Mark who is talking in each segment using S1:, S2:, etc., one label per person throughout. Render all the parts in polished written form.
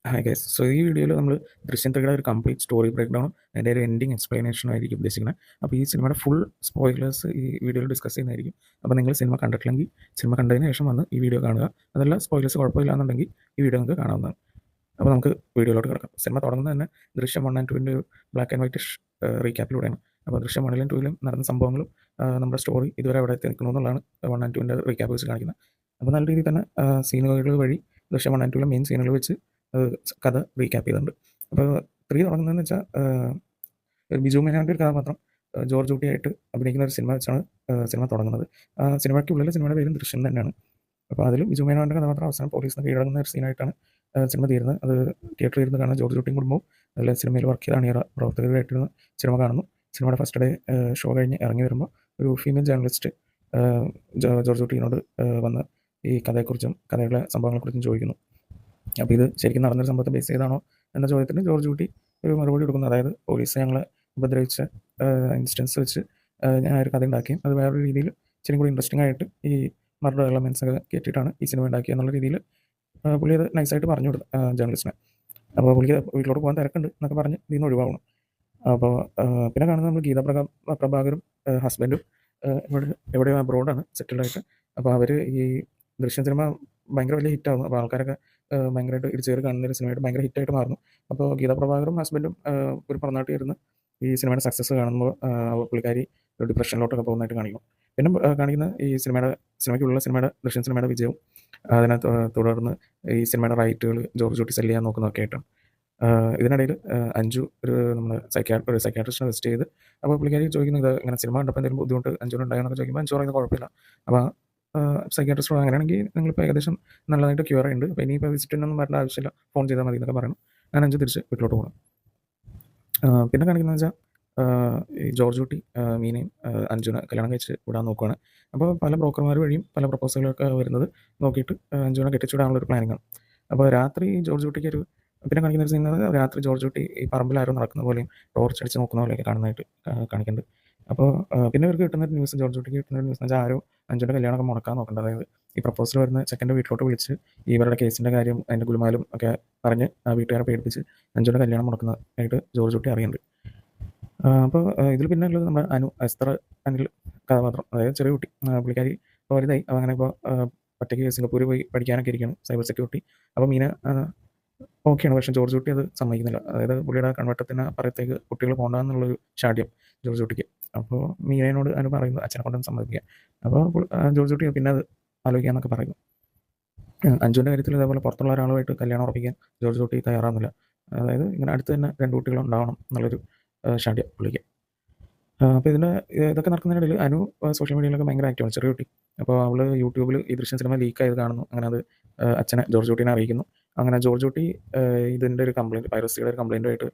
S1: Hi guys. So ഈ വീഡിയോയിൽ നമ്മൾ ദൃശ്യം 3യുടെ ഒരു കംപ്ലീറ്റ് സ്റ്റോറി ബ്രേക്ക് ഡൗണും അതിൻ്റെ ഒരു എൻഡിങ് എക്സ്പ്ലനേഷനും ആയിരിക്കും ഉദ്ദേശിക്കുന്നത്. അപ്പോൾ ഈ സിനിമയുടെ ഫുൾ സ്പോയിലേഴ്സ് ഈ വീഡിയോയിൽ ഡിസ്കസ് ചെയ്യുന്നതായിരിക്കും. അപ്പോൾ നിങ്ങൾ സിനിമ കണ്ടിട്ടില്ലെങ്കിൽ സിനിമ കണ്ടതിന് ശേഷം വന്ന് ഈ വീഡിയോ കാണുക. അതല്ല സ്പോയിലേഴ്സ് കുഴപ്പമില്ലാന്നുണ്ടെങ്കിൽ ഈ വീഡിയോ നിങ്ങൾക്ക് കാണാവുന്നതാണ്. അപ്പോൾ നമുക്ക് വീഡിയോയിലോട്ട് കിടക്കാം. സിനിമ തുടങ്ങുന്നത് തന്നെ ദൃശ്യം 1 ആൻഡ് 2ൻ്റെ ഒരു ബ്ലാക്ക് ആൻഡ് വൈറ്റ് റീക്യാപ്പിലൂടെയാണ്. അപ്പോൾ ദൃശ്യം 1ലും 2ലും നടന്ന സംഭവങ്ങളും നമ്മുടെ സ്റ്റോറി ഇതുവരെ എവിടെ എത്തി നിൽക്കുന്നു എന്നുള്ളതാണ് 1 ആൻഡ് 2ൻ്റെ റീക്യാപ്പ് വെച്ച് കാണിക്കുന്നത്. അപ്പോൾ നല്ല രീതിയിൽ തന്നെ സീനുകൾ വഴി ദൃശ്യം 1 ആൻഡ് 2ലെ മെയിൻ സീനുകൾ വെച്ച് കഥ റീക്യാപ്പ് ചെയ്തിട്ടുണ്ട്. അപ്പോൾ 3 തുടങ്ങുന്നതെന്ന് വെച്ചാൽ ഒരു ബിജു മേനോൻ്റെ ഒരു കഥാപാത്രം ജോർജ് കുട്ടിയായിട്ട് അഭിനയിക്കുന്ന ഒരു സിനിമ വെച്ചാണ് സിനിമ തുടങ്ങുന്നത്. ആ സിനിമയ്ക്കുള്ളിൽ സിനിമയുടെ പേരും ദൃശ്യം തന്നെയാണ്. അപ്പോൾ അതിൽ ബിജു മേനോൻ്റെ കഥാപാത്രം അവസാനം പോലീസിന് കീഴടങ്ങുന്ന ഒരു സീനായിട്ടാണ് സിനിമ തീരുന്നത്. അത് തിയേറ്ററിൽ ഇരുന്ന് കാണുന്ന ജോർജ് കുട്ടിയും കുടുംബവും അതിൽ സിനിമയിൽ വർക്ക് ചെയ്ത അണിയറ പ്രവർത്തകരായിട്ടിരുന്ന് സിനിമ കാണുന്നു. സിനിമയുടെ ഫസ്റ്റ് ഡേ ഷോ കഴിഞ്ഞ് ഇറങ്ങി വരുമ്പോൾ ഒരു ഫീമെയിൽ ജേർണലിസ്റ്റ് ജോർജ് കുട്ടീനോട് വന്ന് ഈ കഥയെക്കുറിച്ചും കഥയുടെ സംഭവങ്ങളെക്കുറിച്ചും ചോദിക്കുന്നു. അപ്പോൾ ഇത് ശരിക്കും നടന്നൊരു സംഭവത്തെ ബേസ് ചെയ്താണോ എന്ന ചോദ്യത്തിന് ജോർജ് കുട്ടി ഒരു മറുപടി കൊടുക്കുന്നു. അതായത് പോലീസ് ഞങ്ങളെ ഉപദ്രവിച്ച ഇൻസ്റ്റൻസ് വെച്ച് ഞാൻ ഒരു കഥ ഉണ്ടാക്കി അത് വേറൊരു രീതിയിൽ ഇച്ചിരി കൂടി ഇൻട്രസ്റ്റിംഗ് ആയിട്ട് ഈ മർഡർ എലമെൻസ് ഒക്കെ കയറ്റിയിട്ടാണ് ഈ സിനിമ ഉണ്ടാക്കിയത് എന്നുള്ള രീതിയിൽ പുള്ളി അത് നൈസായിട്ട് പറഞ്ഞു കൊടുത്തു ജേർണലിസ്റ്റിനെ. അപ്പോൾ പുള്ളിക്ക് വീട്ടിലോട്ട് പോകാൻ തിരക്കുണ്ട് എന്നൊക്കെ പറഞ്ഞ് ഇതിൽ നിന്ന് ഒഴിവാകണം. അപ്പോൾ പിന്നെ കാണുന്നത് നമ്മൾ ഗീത പ്രഭാകരും ഹസ്ബൻഡും എവിടെയോ അബ്രോഡാണ് സെറ്റിൽഡായിട്ട്. അപ്പോൾ അവർ ഈ ദൃശ്യം സിനിമ ഭയങ്കര വലിയ ഹിറ്റാകുന്നു. അപ്പോൾ ആൾക്കാരൊക്കെ ഭയങ്കരമായിട്ട് ഇടിച്ചേറി കാണുന്ന ഒരു സിനിമയായിട്ട് ഭയങ്കര ഹിറ്റായിട്ട് മാറുന്നു. അപ്പോൾ ഗീത പ്രഭാകറും ഹസ്ബൻഡും ഒരു പുറനാട്ടിൽ ഇരുന്ന് ഈ സിനിമയുടെ സക്സസ് കാണുമ്പോൾ പുള്ളിക്കാരി ഒരു ഡിപ്രഷനിലോട്ടൊക്കെ പോകുന്നതായിട്ട് കാണിക്കും. പിന്നെ കാണിക്കുന്ന ഈ സിനിമയ്ക്കുള്ള ദൃശ്യം സിനിമയുടെ വിജയവും അതിനെ തുടർന്ന് ഈ സിനിമയുടെ റൈറ്റുകൾ ജോർജ് കുട്ടി സെല്ല് ചെയ്യാൻ നോക്കുന്നതൊക്കെ ആയിട്ടാണ്. ഇതിനിടയിൽ അഞ്ജു നമ്മുടെ സൈക്യാട്രിസ്റ്റിനെ വിസിറ്റ് ചെയ്ത് അപ്പോൾ പുള്ളിക്കാരി ചോദിക്കുന്നത് ഇങ്ങനെ സിനിമ കണ്ടപ്പോൾ എന്തെങ്കിലും ബുദ്ധിമുട്ട് അഞ്ജുവിനുണ്ടായെന്നൊക്കെ ചോദിക്കുമ്പോൾ അഞ്ജു പറയുന്നത് കുഴപ്പമില്ല. അപ്പോൾ സൈക്യാട്രിസ്റ്റോട് അങ്ങനെയാണെങ്കിൽ നിങ്ങളിപ്പോൾ ഏകദേശം നല്ലതായിട്ട് ക്യൂർ ആയിട്ടുണ്ട്. അപ്പോൾ ഇനിയിപ്പോൾ വിസിറ്റിനൊന്നും വരേണ്ട ആവശ്യമില്ല, ഫോൺ ചെയ്താൽ മതി എന്നൊക്കെ പറയണം. ഞാൻ അഞ്ച് തിരിച്ച് വീട്ടിലോട്ട് പോകണം. പിന്നെ കാണിക്കുന്നത് വെച്ചാൽ ഈ ജോർജ് കുട്ടി മീനയും അഞ്ജുനെ കല്യാണം കഴിച്ച് വിടാൻ നോക്കുകയാണ്. അപ്പോൾ പല ബ്രോക്കർമാർ വഴിയും പല പ്രപ്പോസലുകളൊക്കെ വരുന്നത് നോക്കിയിട്ട് അഞ്ജുനെ കെട്ടിച്ചുവിടാനുള്ളൊരു പ്ലാനിങ്ങാണ്. അപ്പോൾ രാത്രി ജോർജ് കുട്ടിക്ക് പിന്നെ കാണിക്കുന്ന ഒരു സീൻ രാത്രി ജോർജ് കുട്ടി ഈ പറമ്പിൽ ആരോ നടക്കുന്ന പോലെയും ടോർച്ച് അടിച്ച് നോക്കുന്ന പോലെയൊക്കെ കാണുന്നതായിട്ട് കാണിക്കുന്നുണ്ട്. അപ്പോൾ പിന്നെ ഇവർക്ക് കിട്ടുന്നൊരു ന്യൂസ്, ജോർജ് കുട്ടിക്ക് കിട്ടുന്നൊരു ന്യൂസ് എന്ന് വെച്ചാൽ ആരോ അഞ്ജുൻ്റെ കല്യാണമൊക്കെ മുടക്കാൻ നോക്കേണ്ടത്. അതായത് ഈ പ്രപ്പോസൽ വരുന്ന ചെക്കൻ്റെ വീട്ടിലോട്ട് വിളിച്ച് ഇവരുടെ കേസിൻ്റെ കാര്യം അതിൻ്റെ ഗുലുമാലും ഒക്കെ പറഞ്ഞ് ആ വീട്ടുകാരെ പേടിപ്പിച്ച് അഞ്ജുൻ്റെ കല്യാണം മുടക്കുന്നതായിട്ട് ജോർജ് കുട്ടി അറിയുന്നുണ്ട്. അപ്പോൾ ഇതിൽ പിന്നെ ഉള്ളത് നമ്മുടെ എസ്തർ അനിൽ കഥാപാത്രം, അതായത് ചെറിയ കുട്ടി. പുള്ളിക്കാരി ഇപ്പോൾ വലുതായി. അപ്പോൾ അങ്ങനെ ഇപ്പോൾ ഒറ്റയ്ക്ക് സിംഗപ്പൂർ പോയി പഠിക്കാനൊക്കെ ഇരിക്കുകയാണ്, സൈബർ സെക്യൂരിറ്റി. അപ്പോൾ മീന ഓക്കെയാണ്, പക്ഷേ ജോർജ് കുട്ടി അത് സമ്മതിക്കുന്നില്ല. അതായത് പുള്ളിയുടെ കൺവെട്ടത്തിന് അപ്പുറത്തേക്ക് കുട്ടികൾ പോകണ്ടെന്നുള്ളൊരു ശാഠ്യം ജോർജ് കുട്ടിക്ക്. അപ്പോൾ മീനയോട് അനു പറയുന്നു അച്ഛനെ കൊണ്ടൊന്ന് സമ്മതിക്കുക. അപ്പോൾ ജോർജ് കുട്ടി പിന്നെ അത് ആലോചിക്കാമെന്നൊക്കെ പറയുന്നു. അഞ്ജുവിൻ്റെ കാര്യത്തിൽ ഇതേപോലെ പുറത്തുള്ള ഒരാളുമായിട്ട് കല്യാണം ഉറപ്പിക്കാൻ ജോർജ് കുട്ടി തയ്യാറാകുന്നില്ല. അതായത് ഇങ്ങനെ അടുത്ത് തന്നെ 2 കുട്ടികൾ ഉണ്ടാവണം എന്നുള്ളൊരു ശാഠ്യം പുള്ളിക്ക്. അപ്പോൾ ഇതൊക്കെ നടക്കുന്നതിനിടയിൽ അനു സോഷ്യൽ മീഡിയയിലൊക്കെ ഭയങ്കര ആക്റ്റീവാണ്, ചെറിയ കുട്ടി. അപ്പോൾ അവൾ യൂട്യൂബിൽ ഈ ദൃശ്യം സിനിമ ലീക്കായത് കാണുന്നു. അങ്ങനെ അത് അച്ഛനെ ജോർജ് കുട്ടീനെ അറിയിക്കുന്നു. അങ്ങനെ ജോർജ് കുട്ടി ഇതിൻ്റെ ഒരു കംപ്ലയിൻറ്റ്, പൈറസിയുടെ ഒരു കംപ്ലയിൻറ്റുമായിട്ട്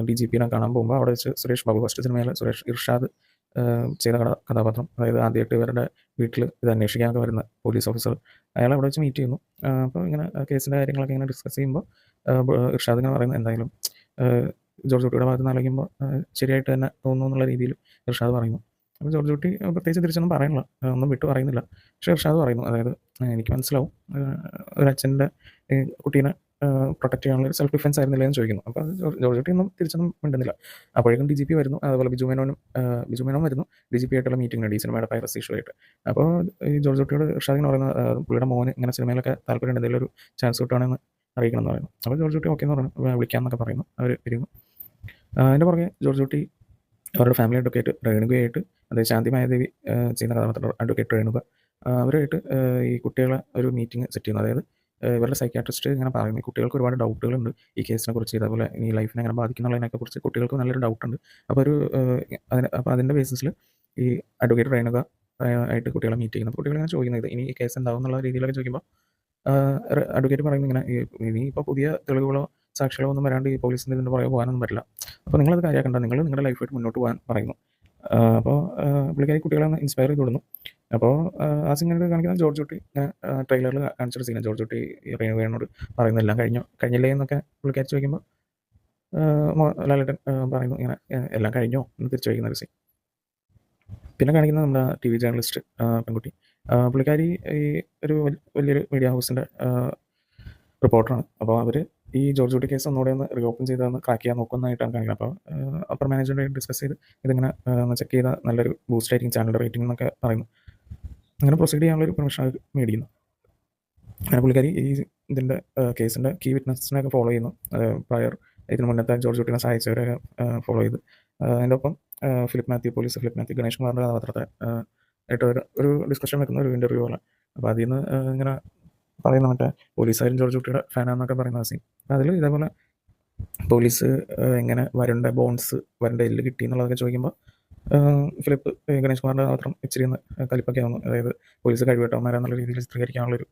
S1: DGPനെ കാണാൻ പോകുമ്പോൾ അവിടെ വെച്ച് സുരേഷ് ബാബു, ഫസ്റ്റ് സിനിമയിൽ ഇർഷാദ് ചെയ്ത കഥാപാത്രം, അതായത് ആദ്യമായിട്ട് ഇവരുടെ വീട്ടിൽ ഇത് അന്വേഷിക്കാനൊക്കെ വരുന്ന പോലീസ് ഓഫീസർ, അയാളെ അവിടെ വെച്ച് മീറ്റ് ചെയ്യുന്നു. അപ്പോൾ ഇങ്ങനെ കേസിൻ്റെ കാര്യങ്ങളൊക്കെ ഇങ്ങനെ ഡിസ്കസ് ചെയ്യുമ്പോൾ ഇർഷാദ് ഇങ്ങനെ പറയുന്നത് എന്തായാലും ജോർജ് കുട്ടിയുടെ ഭാഗത്ത് നിന്ന് ആലോചിക്കുമ്പോൾ ശരിയായിട്ട് തന്നെ തോന്നുന്നു എന്നുള്ള രീതിയിൽ ഇർഷാദ് പറയുന്നു. അപ്പോൾ ജോർജ് കുട്ടി പ്രത്യേകിച്ച് തിരിച്ചൊന്നും പറയുന്നില്ല, ഒന്നും വിട്ടു പറയുന്നില്ല. പക്ഷേ ഇർഷാദ് പറയുന്നു, അതായത് എനിക്ക് മനസ്സിലാവും ഒരു അച്ഛൻ്റെ കുട്ടീനെ പ്രൊട്ടക്ട് ചെയ്യാനുള്ള ഒരു സെൽഫ് ഡിഫെൻസ് ആയിരുന്നില്ല എന്ന് ചോദിക്കുന്നു. അപ്പോൾ അത് ജോർജ് കുട്ടി ഒന്നും തിരിച്ചൊന്നും മിണ്ടുന്നില്ല. അപ്പോഴേക്കും DGP വരുന്നു, അതുപോലെ ബിജു മേനോൻ വരുന്നു. DGP ആയിട്ടുള്ള മീറ്റിംഗ് ഈ സിനിമയുടെ പൈറസി ഇഷ്യൂ ആയിട്ട്. അപ്പോൾ ഈ ജോർജ് കുട്ടിയോട് ഇർഷാദിന് പറയുന്ന പുള്ളിയുടെ മോന് ഇങ്ങനെ സിനിമയിലൊക്കെ താല്പര്യം എന്തെങ്കിലും ഒരു ചാൻസ് കിട്ടുകയാണെന്ന് അറിയിക്കണം എന്ന് പറയുന്നു. അപ്പോൾ ജോർജ് കുട്ടി ഓക്കെ എന്ന് പറഞ്ഞു, വിളിക്കാമെന്നൊക്കെ പറയുന്നു. അവർ വരുന്നു. അതിൻ്റെ പുറകെ ജോർജ് കുട്ടി അവരുടെ ഫാമിലി അഡ്വക്കേറ്റ് രേണുകയായിട്ട്, അതായത് ശാന്തി മായാദേവി ചെയ്യുന്ന കഥാപാത്രം അഡ്വക്കേറ്റ് രേണുക, അവരുമായിട്ട് ഈ കുട്ടികളെ ഒരു മീറ്റിംഗ് സെറ്റ് ചെയ്യുന്നു. അതായത് ഇവരുടെ സൈക്യാട്രിസ്റ്റ് ഇങ്ങനെ പറയുന്നു, കുട്ടികൾക്ക് ഒരുപാട് ഡൗട്ടുകളുണ്ട് ഈ കേസിനെ കുറിച്ച്, ഇതേപോലെ ഈ ലൈഫിനെ എങ്ങനെ ബാധിക്കുന്നുള്ളതിനൊക്കെ കുറിച്ച് കുട്ടികൾക്ക് നല്ലൊരു ഡൗട്ടുണ്ട്. അപ്പോൾ അതിൻ്റെ ബേസിസിൽ ഈ അഡ്വക്കേറ്റ് രേണുക ആയിട്ട് കുട്ടികളെ മീറ്റ് ചെയ്യുന്നു. അപ്പോൾ കുട്ടികളിങ്ങനെ ചോദിക്കുന്നത് ഇനി ഈ കേസ് എന്താവും എന്നുള്ള രീതിയിലൊക്കെ ചോദിക്കുമ്പോൾ അഡ്വക്കേറ്റ് പറയുന്നത് ഇങ്ങനെ ഇനി ഇപ്പോൾ പുതിയ തെളിവുകളോ സാക്ഷികളോ ഒന്നും വരാണ്ട് ഈ പോലീസിൻ്റെ ഇതിൻ്റെ പുറകെ പോകാനൊന്നും പറ്റില്ല. അപ്പോൾ നിങ്ങളത് കാര്യമാക്കണ്ട, നിങ്ങൾ നിങ്ങളുടെ ലൈഫായിട്ട് മുന്നോട്ട് പോകാൻ പറയുന്നു. അപ്പോൾ പുള്ളിക്കാരി കുട്ടികളെ ഒന്ന് ഇൻസ്പയർ ചെയ്ത് വിടുന്നു. അപ്പോൾ ആ സിനിമയിൽ കാണിക്കുന്ന ജോർജ് കുട്ടി ട്രെയിലറിൽ കാണിച്ചൊരു സീനാണ്. ജോർജ് കുട്ടി രേണുകയോട് പറയുന്നു എല്ലാം കഴിഞ്ഞില്ലേ എന്നൊക്കെ പുള്ളിക്കാരി ചോദിക്കുമ്പോൾ ലാലേട്ടൻ പറയുന്നു ഇങ്ങനെ എല്ലാം കഴിഞ്ഞോ എന്ന് തിരിച്ചു ചോദിക്കുന്ന ഒരു സീൻ. പിന്നെ കാണിക്കുന്നത് നമ്മുടെ TV ജേർണലിസ്റ്റ് പെൺകുട്ടി. പുള്ളിക്കാരി ഈ ഒരു വലിയൊരു മീഡിയ ഹൗസിൻ്റെ റിപ്പോർട്ടറാണ്. അപ്പോൾ അവർ ഈ ജോർജ് കുട്ടി കേസ് ഒന്നുകൂടെ ഒന്ന് റീഓപ്പൺ ചെയ്തൊന്ന് ക്രാക്ക് ചെയ്യാൻ നോക്കുന്നതായിട്ടാണ് കാണിക്കുന്നത്. അപ്പോൾ അപ്പർ മാനേജ്മെൻറ്റായിട്ട് ഡിസ്കസ് ചെയ്ത് ഇതിങ്ങനെ ഒന്ന് ചെക്ക് ചെയ്താൽ നല്ലൊരു ബൂസ്റ്റ് ആയിരിക്കും ചാനലിൻ്റെ റേറ്റിംഗ് എന്നൊക്കെ പറയുന്നു. അങ്ങനെ പ്രൊസീഡ് ചെയ്യാനുള്ളൊരു പെർമിഷൻ അവർ മേടിക്കുന്നു. അങ്ങനെ പുള്ളിക്കാരി ഈ ഇതിൻ്റെ കേസിൻ്റെ കീ വിറ്റ്നസിനെയൊക്കെ ഫോളോ ചെയ്യുന്നു. പ്രയർ ഇതിന് മുന്നത്തെ ജോർജ് കുട്ടീനെ സഹായിച്ചവരെയൊക്കെ ഫോളോ ചെയ്ത് അതിൻ്റെ ഒപ്പം ഫിലിപ്പ് മാത്യു ഗണേഷ് കുമാറിൻ്റെ കഥാപാത്രത്തെ ആയിട്ട് ഒരു ഡിസ്കഷൻ വെക്കുന്ന ഒരു ഇൻ്റർവ്യൂ പോലെ. അപ്പോൾ അതിൽ നിന്ന് ഇങ്ങനെ പറയുന്ന മറ്റേ പോലീസുകാരും ജോർജ് കുട്ടിയുടെ ഫാനാന്നൊക്കെ പറയുന്ന സീൻ. അപ്പോൾ അതിൽ ഇതേപോലെ പോലീസ് എങ്ങനെ വരുണ്ട ബോൺസ് വരുണ്ട എല്ല് കിട്ടി എന്നുള്ളതൊക്കെ ചോദിക്കുമ്പോൾ ഫിലിപ്പ് ഗണേഷ് കുമാറിൻ്റെ കഥാപാത്രം ഇച്ചിരി ഒന്ന് കലിപ്പൊക്കെ ആവുന്നു. അതായത് പോലീസ് കഴിവേട്ടവന്മാരെന്നുള്ള രീതിയിൽ ചിത്രീകരിക്കാനുള്ളൊരു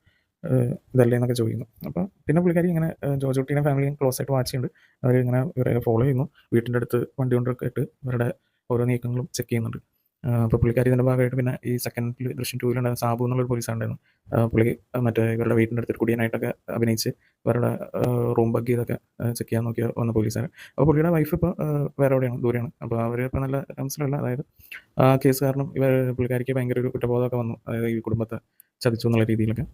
S1: ഇതല്ലേ എന്നൊക്കെ ചോദിക്കുന്നു. അപ്പോൾ പിന്നെ പുള്ളിക്കാരി ഇങ്ങനെ ജോർജ് കുട്ടീനെ ഫാമിലിയും ക്ലോസ് ആയിട്ട് വാച്ച് ചെയ്യുന്നുണ്ട്. അവർ ഇങ്ങനെ ഇവരെ ഫോളോ ചെയ്യുന്നു. വീട്ടിൻ്റെ അടുത്ത് വണ്ടി കൊണ്ടൊക്കെ ഇട്ട് ഇവരുടെ ഓരോ നീക്കങ്ങളും ചെക്ക് ചെയ്യുന്നുണ്ട്. അപ്പോൾ പുള്ളിക്കാരി ഇതിൻ്റെ ഭാഗമായിട്ട് പിന്നെ ഈ സെക്കൻഡിൽ ദൃശ്യം 2 സാബു എന്നുള്ളൊരു പോലീസുണ്ടായിരുന്നു. പുള്ളി മറ്റേ ഇവരുടെ വീട്ടിൻ്റെ അടുത്ത് കുടിയനായിട്ടൊക്കെ അഭിനയിച്ച് ഇവരുടെ റൂം ബഗ് ചെയ്തൊക്കെ ചെക്ക് ചെയ്യാൻ നോക്കിയ വന്ന പോലീസുകാരൻ. അപ്പോൾ പുള്ളിയുടെ വൈഫ് ഇപ്പോൾ വേറെ എവിടെയാണ്, ദൂരെയാണ്. അപ്പോൾ അവർ ഇപ്പോൾ നല്ല ടേംസിലല്ല. അതായത് ആ കേസ് കാരണം പുള്ളിക്കാരിക്ക് ഭയങ്കര ഒരു കുറ്റബോധമൊക്കെ വന്നു. അതായത് ഈ കുടുംബത്തെ ചതിച്ചു എന്നുള്ള രീതിയിലൊക്കെ.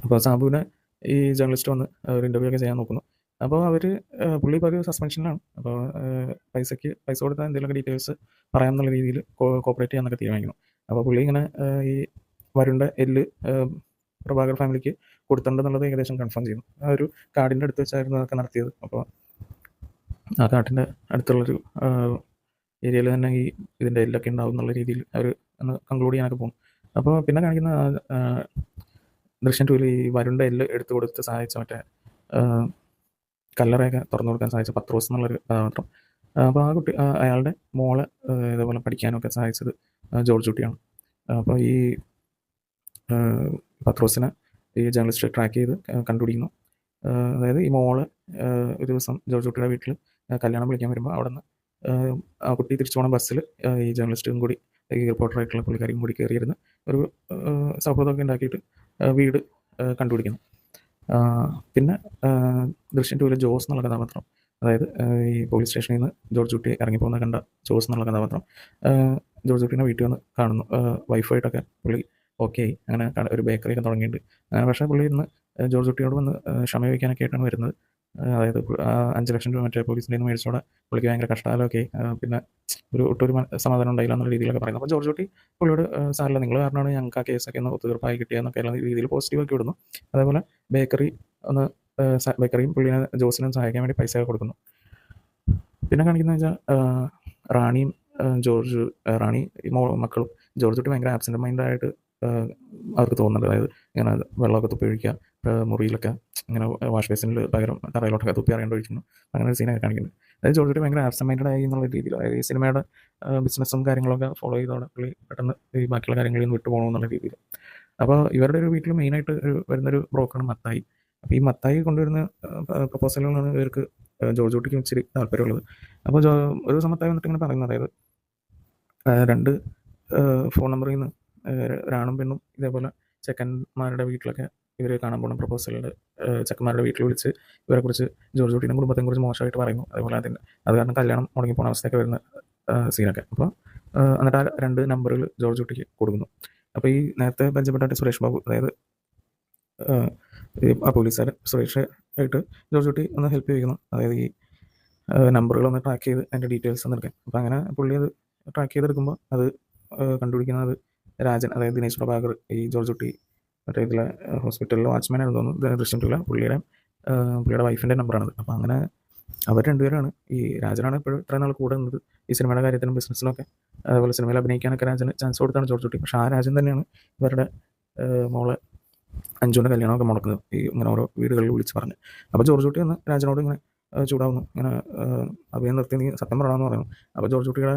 S1: അപ്പോൾ സാബുവിനെ ഈ ജേർണലിസ്റ്റ് വന്ന് ഒരു ഇൻ്റർവ്യൂ ഒക്കെ ചെയ്യാൻ നോക്കുന്നു. അപ്പോൾ പുള്ളി ഇപ്പോൾ ഒരു സസ്പെൻഷനിലാണ്. അപ്പോൾ പൈസ കൊടുത്താൽ എന്തെങ്കിലുമൊക്കെ ഡീറ്റെയിൽസ് പറയാമെന്നുള്ള രീതിയിൽ കോപ്പറേറ്റ് ചെയ്യാമെന്നൊക്കെ തീരുമാനിക്കുന്നു. അപ്പോൾ പുള്ളി ഇങ്ങനെ ഈ വരുണ്ട എല്ല് പ്രഭാകർ ഫാമിലിക്ക് കൊടുത്തിട്ടുണ്ടെന്നുള്ളത് ഏകദേശം കൺഫേം ചെയ്യുന്നു. ആ ഒരു കാടിൻ്റെ അടുത്ത് വെച്ചായിരുന്നു അതൊക്കെ നടത്തിയത്. അപ്പോൾ ആ കാട്ടിൻ്റെ അടുത്തുള്ളൊരു ഏരിയയിൽ തന്നെ ഈ ഇതിൻ്റെ എല്ലൊക്കെ ഉണ്ടാവും എന്നുള്ള രീതിയിൽ അവർ ഒന്ന് കൺക്ലൂഡ് ചെയ്യാനൊക്കെ പോകും. അപ്പോൾ പിന്നെ കാണിക്കുന്ന ദൃശ്യം 2 ഈ വരുണ്ട എല്ല് എടുത്തു കൊടുത്ത് സഹായിച്ച മറ്റേ കല്ലറയൊക്കെ തുറന്നു കൊടുക്കാൻ സഹായിച്ച പത്രോസ് എന്നുള്ളൊരു കഥാപാത്രം. അപ്പോൾ ആ കുട്ടി അയാളുടെ മോളെ ഇതേപോലെ പഠിക്കാനൊക്കെ സഹായിച്ചത് ജോർജ് കുട്ടിയാണ്. അപ്പോൾ ഈ പത്രോസിനെ ഈ ജേർണലിസ്റ്റ് ട്രാക്ക് ചെയ്ത് കണ്ടുപിടിക്കുന്നു. അതായത് ഈ മോള് ഒരു ദിവസം ജോർജ് കുട്ടിയുടെ വീട്ടിൽ കല്യാണം വിളിക്കാൻ വരുമ്പോൾ അവിടെ നിന്ന് ആ കുട്ടി തിരിച്ചു പോകണം ബസ്സിൽ ഈ ജേർണലിസ്റ്റും കൂടി ഈ റിപ്പോർട്ടറായിട്ടുള്ള പുള്ളിക്കാരിയും കൂടി കയറിയിരുന്ന് ഒരു സൗഹൃദമൊക്കെ ഉണ്ടാക്കിയിട്ട് വീട് കണ്ടുപിടിക്കുന്നു. പിന്നെ ദൃശ്യം 2 ജോസ് എന്നുള്ള കഥാപാത്രം, അതായത് ഈ പോലീസ് സ്റ്റേഷനിൽ നിന്ന് ജോർജ് കുട്ടി ഇറങ്ങിപ്പോകുന്ന കണ്ട ജോസ് എന്നുള്ള കഥാപാത്രം ജോർജ് കുട്ടീനെ വീട്ടിൽ വന്ന് കാണുന്നു. വൈഫായിട്ടൊക്കെ പുള്ളി ഓക്കെ ആയി. അങ്ങനെ ഒരു ബേക്കറിയൊക്കെ തുടങ്ങിയിട്ടുണ്ട്. പക്ഷേ പുള്ളി ഇന്ന് ജോർജ് കുട്ടിയോട് വന്ന് ക്ഷമ ചോദിക്കാനൊക്കെ ആയിട്ടാണ് വരുന്നത്. അതായത് 5 ലക്ഷം രൂപ മറ്റേ പോലീസിൻ്റെ നിന്ന് മേടിച്ചോടെ പുള്ളിക്ക് ഭയങ്കര കഷ്ടകാലമൊക്കെ പിന്നെ ഒട്ടൊരു സമാധാനം ഉണ്ടായില്ല എന്നുള്ള രീതിയിലൊക്കെ പറയുന്നത്. അപ്പോൾ ജോർജ് കുട്ടി പുള്ളിയോട് സാറില്ല, നിങ്ങൾ കാരണമാണ് ഞങ്ങൾക്ക് ആ കേസൊക്കെ ഒന്ന് ഒത്തുതീർപ്പായി കിട്ടിയെന്നൊക്കെ ഉള്ള രീതിയിൽ പോസിറ്റീവാക്കി വിടുന്നു. അതേപോലെ ബേക്കറിയും പുള്ളിനെ ജോസിനും സഹായിക്കാൻ വേണ്ടി പൈസ കൊടുക്കുന്നു. പിന്നെ കാണിക്കുന്നത് വെച്ചാൽ റാണിയും റാണി മക്കളും ജോർജ് കുട്ടി ഭയങ്കര ആബ്സെൻ്റ് മൈൻഡായിട്ട് അവർക്ക് തോന്നുന്നുണ്ട്. അതായത് ഇങ്ങനെ വെള്ളമൊക്കെ തുപ്പി ഒഴിക്കുക, മുറിയിലൊക്കെ ഇങ്ങനെ വാഷ് ബേസിനിൽ പകരം തറയിലോട്ടൊക്കെ തുപ്പി അറിയേണ്ട ഒഴിക്കുന്നു. അങ്ങനെ ഒരു സീനൊക്കെ കാണിക്കുന്നുണ്ട്. അതായത് ജോർജ് കുട്ടി ഭയങ്കര ആബ്സെൻ്റ് മൈൻഡഡ് ആയി എന്നുള്ള രീതിയിൽ, അതായത് ഈ സിനിമയുടെ ബിസിനസ്സും കാര്യങ്ങളൊക്കെ ഫോളോ ചെയ്തോടെ പുള്ളി പെട്ടെന്ന് ഈ ബാക്കിയുള്ള കാര്യങ്ങളിൽ നിന്ന് വിട്ടു പോകണമെന്നുള്ള രീതിയിൽ. അപ്പോൾ ഇവരുടെ ഒരു വീട്ടിൽ മെയിനായിട്ട് വരുന്നൊരു ബ്രോക്കറാണ് മത്തായി. അപ്പോൾ ഈ മത്തായി കൊണ്ടുവരുന്ന പ്രപ്പോസലുകളാണ് ഇവർക്ക് ജോർജ് കുട്ടിക്ക് ഇച്ചിരി താല്പര്യമുള്ളത്. അപ്പോൾ ഒരു ദിവസം മത്തായി വന്നിട്ട് ഇങ്ങനെ പറയുന്നത്, അതായത് 2 ഫോൺ നമ്പറിൽ നിന്ന് ഒരാണും പെണ്ണും ഇതേപോലെ ചെക്കന്മാരുടെ വീട്ടിലൊക്കെ ഇവർ കാണാൻ പോകുന്ന പ്രപ്പോസലുകൾ ചെക്കന്മാരുടെ വീട്ടിൽ വിളിച്ച് ഇവരെക്കുറിച്ച് ജോർജ് കുട്ടീൻ്റെ കുടുംബത്തെക്കുറിച്ച് മോശമായിട്ട് പറയുന്നു. അതുപോലെ അത് കാരണം കല്യാണം മുടങ്ങിപ്പോകുന്ന അവസ്ഥയൊക്കെ വരുന്ന സീനൊക്കെ. അപ്പോൾ എന്നിട്ട് ആ 2 നമ്പറുകൾ ജോർജ് കുട്ടിക്ക് കൊടുക്കുന്നു. അപ്പോൾ ഈ നേരത്തെ പരിചയപ്പെട്ട സുരേഷ് ബാബു, അതായത് ആ പോലീസുകാരൻ സുരേഷ് ആയിട്ട് ജോർജ് കുട്ടി ഒന്ന് ഹെൽപ്പ് ചെയ്യുന്നു. അതായത് ഈ നമ്പറുകളൊന്ന് ട്രാക്ക് ചെയ്ത് അതിൻ്റെ ഡീറ്റെയിൽസ് ഒന്ന് എടുക്കാൻ. അപ്പോൾ അങ്ങനെ പുള്ളി അത് ട്രാക്ക് ചെയ്തെടുക്കുമ്പോൾ അത് കണ്ടുപിടിക്കുന്നത് രാജൻ, അതായത് ദിനേശ് പ്രഭാകർ, ഈ ജോർജ് കുട്ടി മറ്റേ ഇതിലെ ഹോസ്പിറ്റലിലെ വാച്ച്മാനാണെന്ന് തോന്നുന്നു ദൃശ്യം 2 പുള്ളിയുടെ വൈഫിൻ്റെ നമ്പറാണത്. അപ്പോൾ അങ്ങനെ അവർ രണ്ടുപേരാണ്. ഈ രാജനാണ് ഇപ്പോഴും ഇത്രയും നാൾ കൂടെ നിന്നത് ഈ സിനിമയുടെ കാര്യത്തിനും ബിസിനസ്സിനൊക്കെ. അതുപോലെ സിനിമയിൽ അഭിനയിക്കാനൊക്കെ രാജന് ചാൻസ് കൊടുത്താണ് ജോർജ് കുട്ടി. പക്ഷേ ആ രാജൻ തന്നെയാണ് ഇവരുടെ മോളെ അഞ്ജുവിൻ്റെ കല്യാണമൊക്കെ മുടക്കുന്നത് ഈ ഇങ്ങനെ ഓരോ വീടുകളിൽ വിളിച്ച് പറഞ്ഞ്. അപ്പോൾ ജോർജ് കുട്ടി വന്ന് രാജനോട് ഇങ്ങനെ ചൂടാവുന്നു, ഇങ്ങനെ അഭിനയം നിർത്തി നീ സത്യം പറയണമെന്ന് പറയുന്നു. അപ്പോൾ ജോർജ് കുട്ടിയുടെ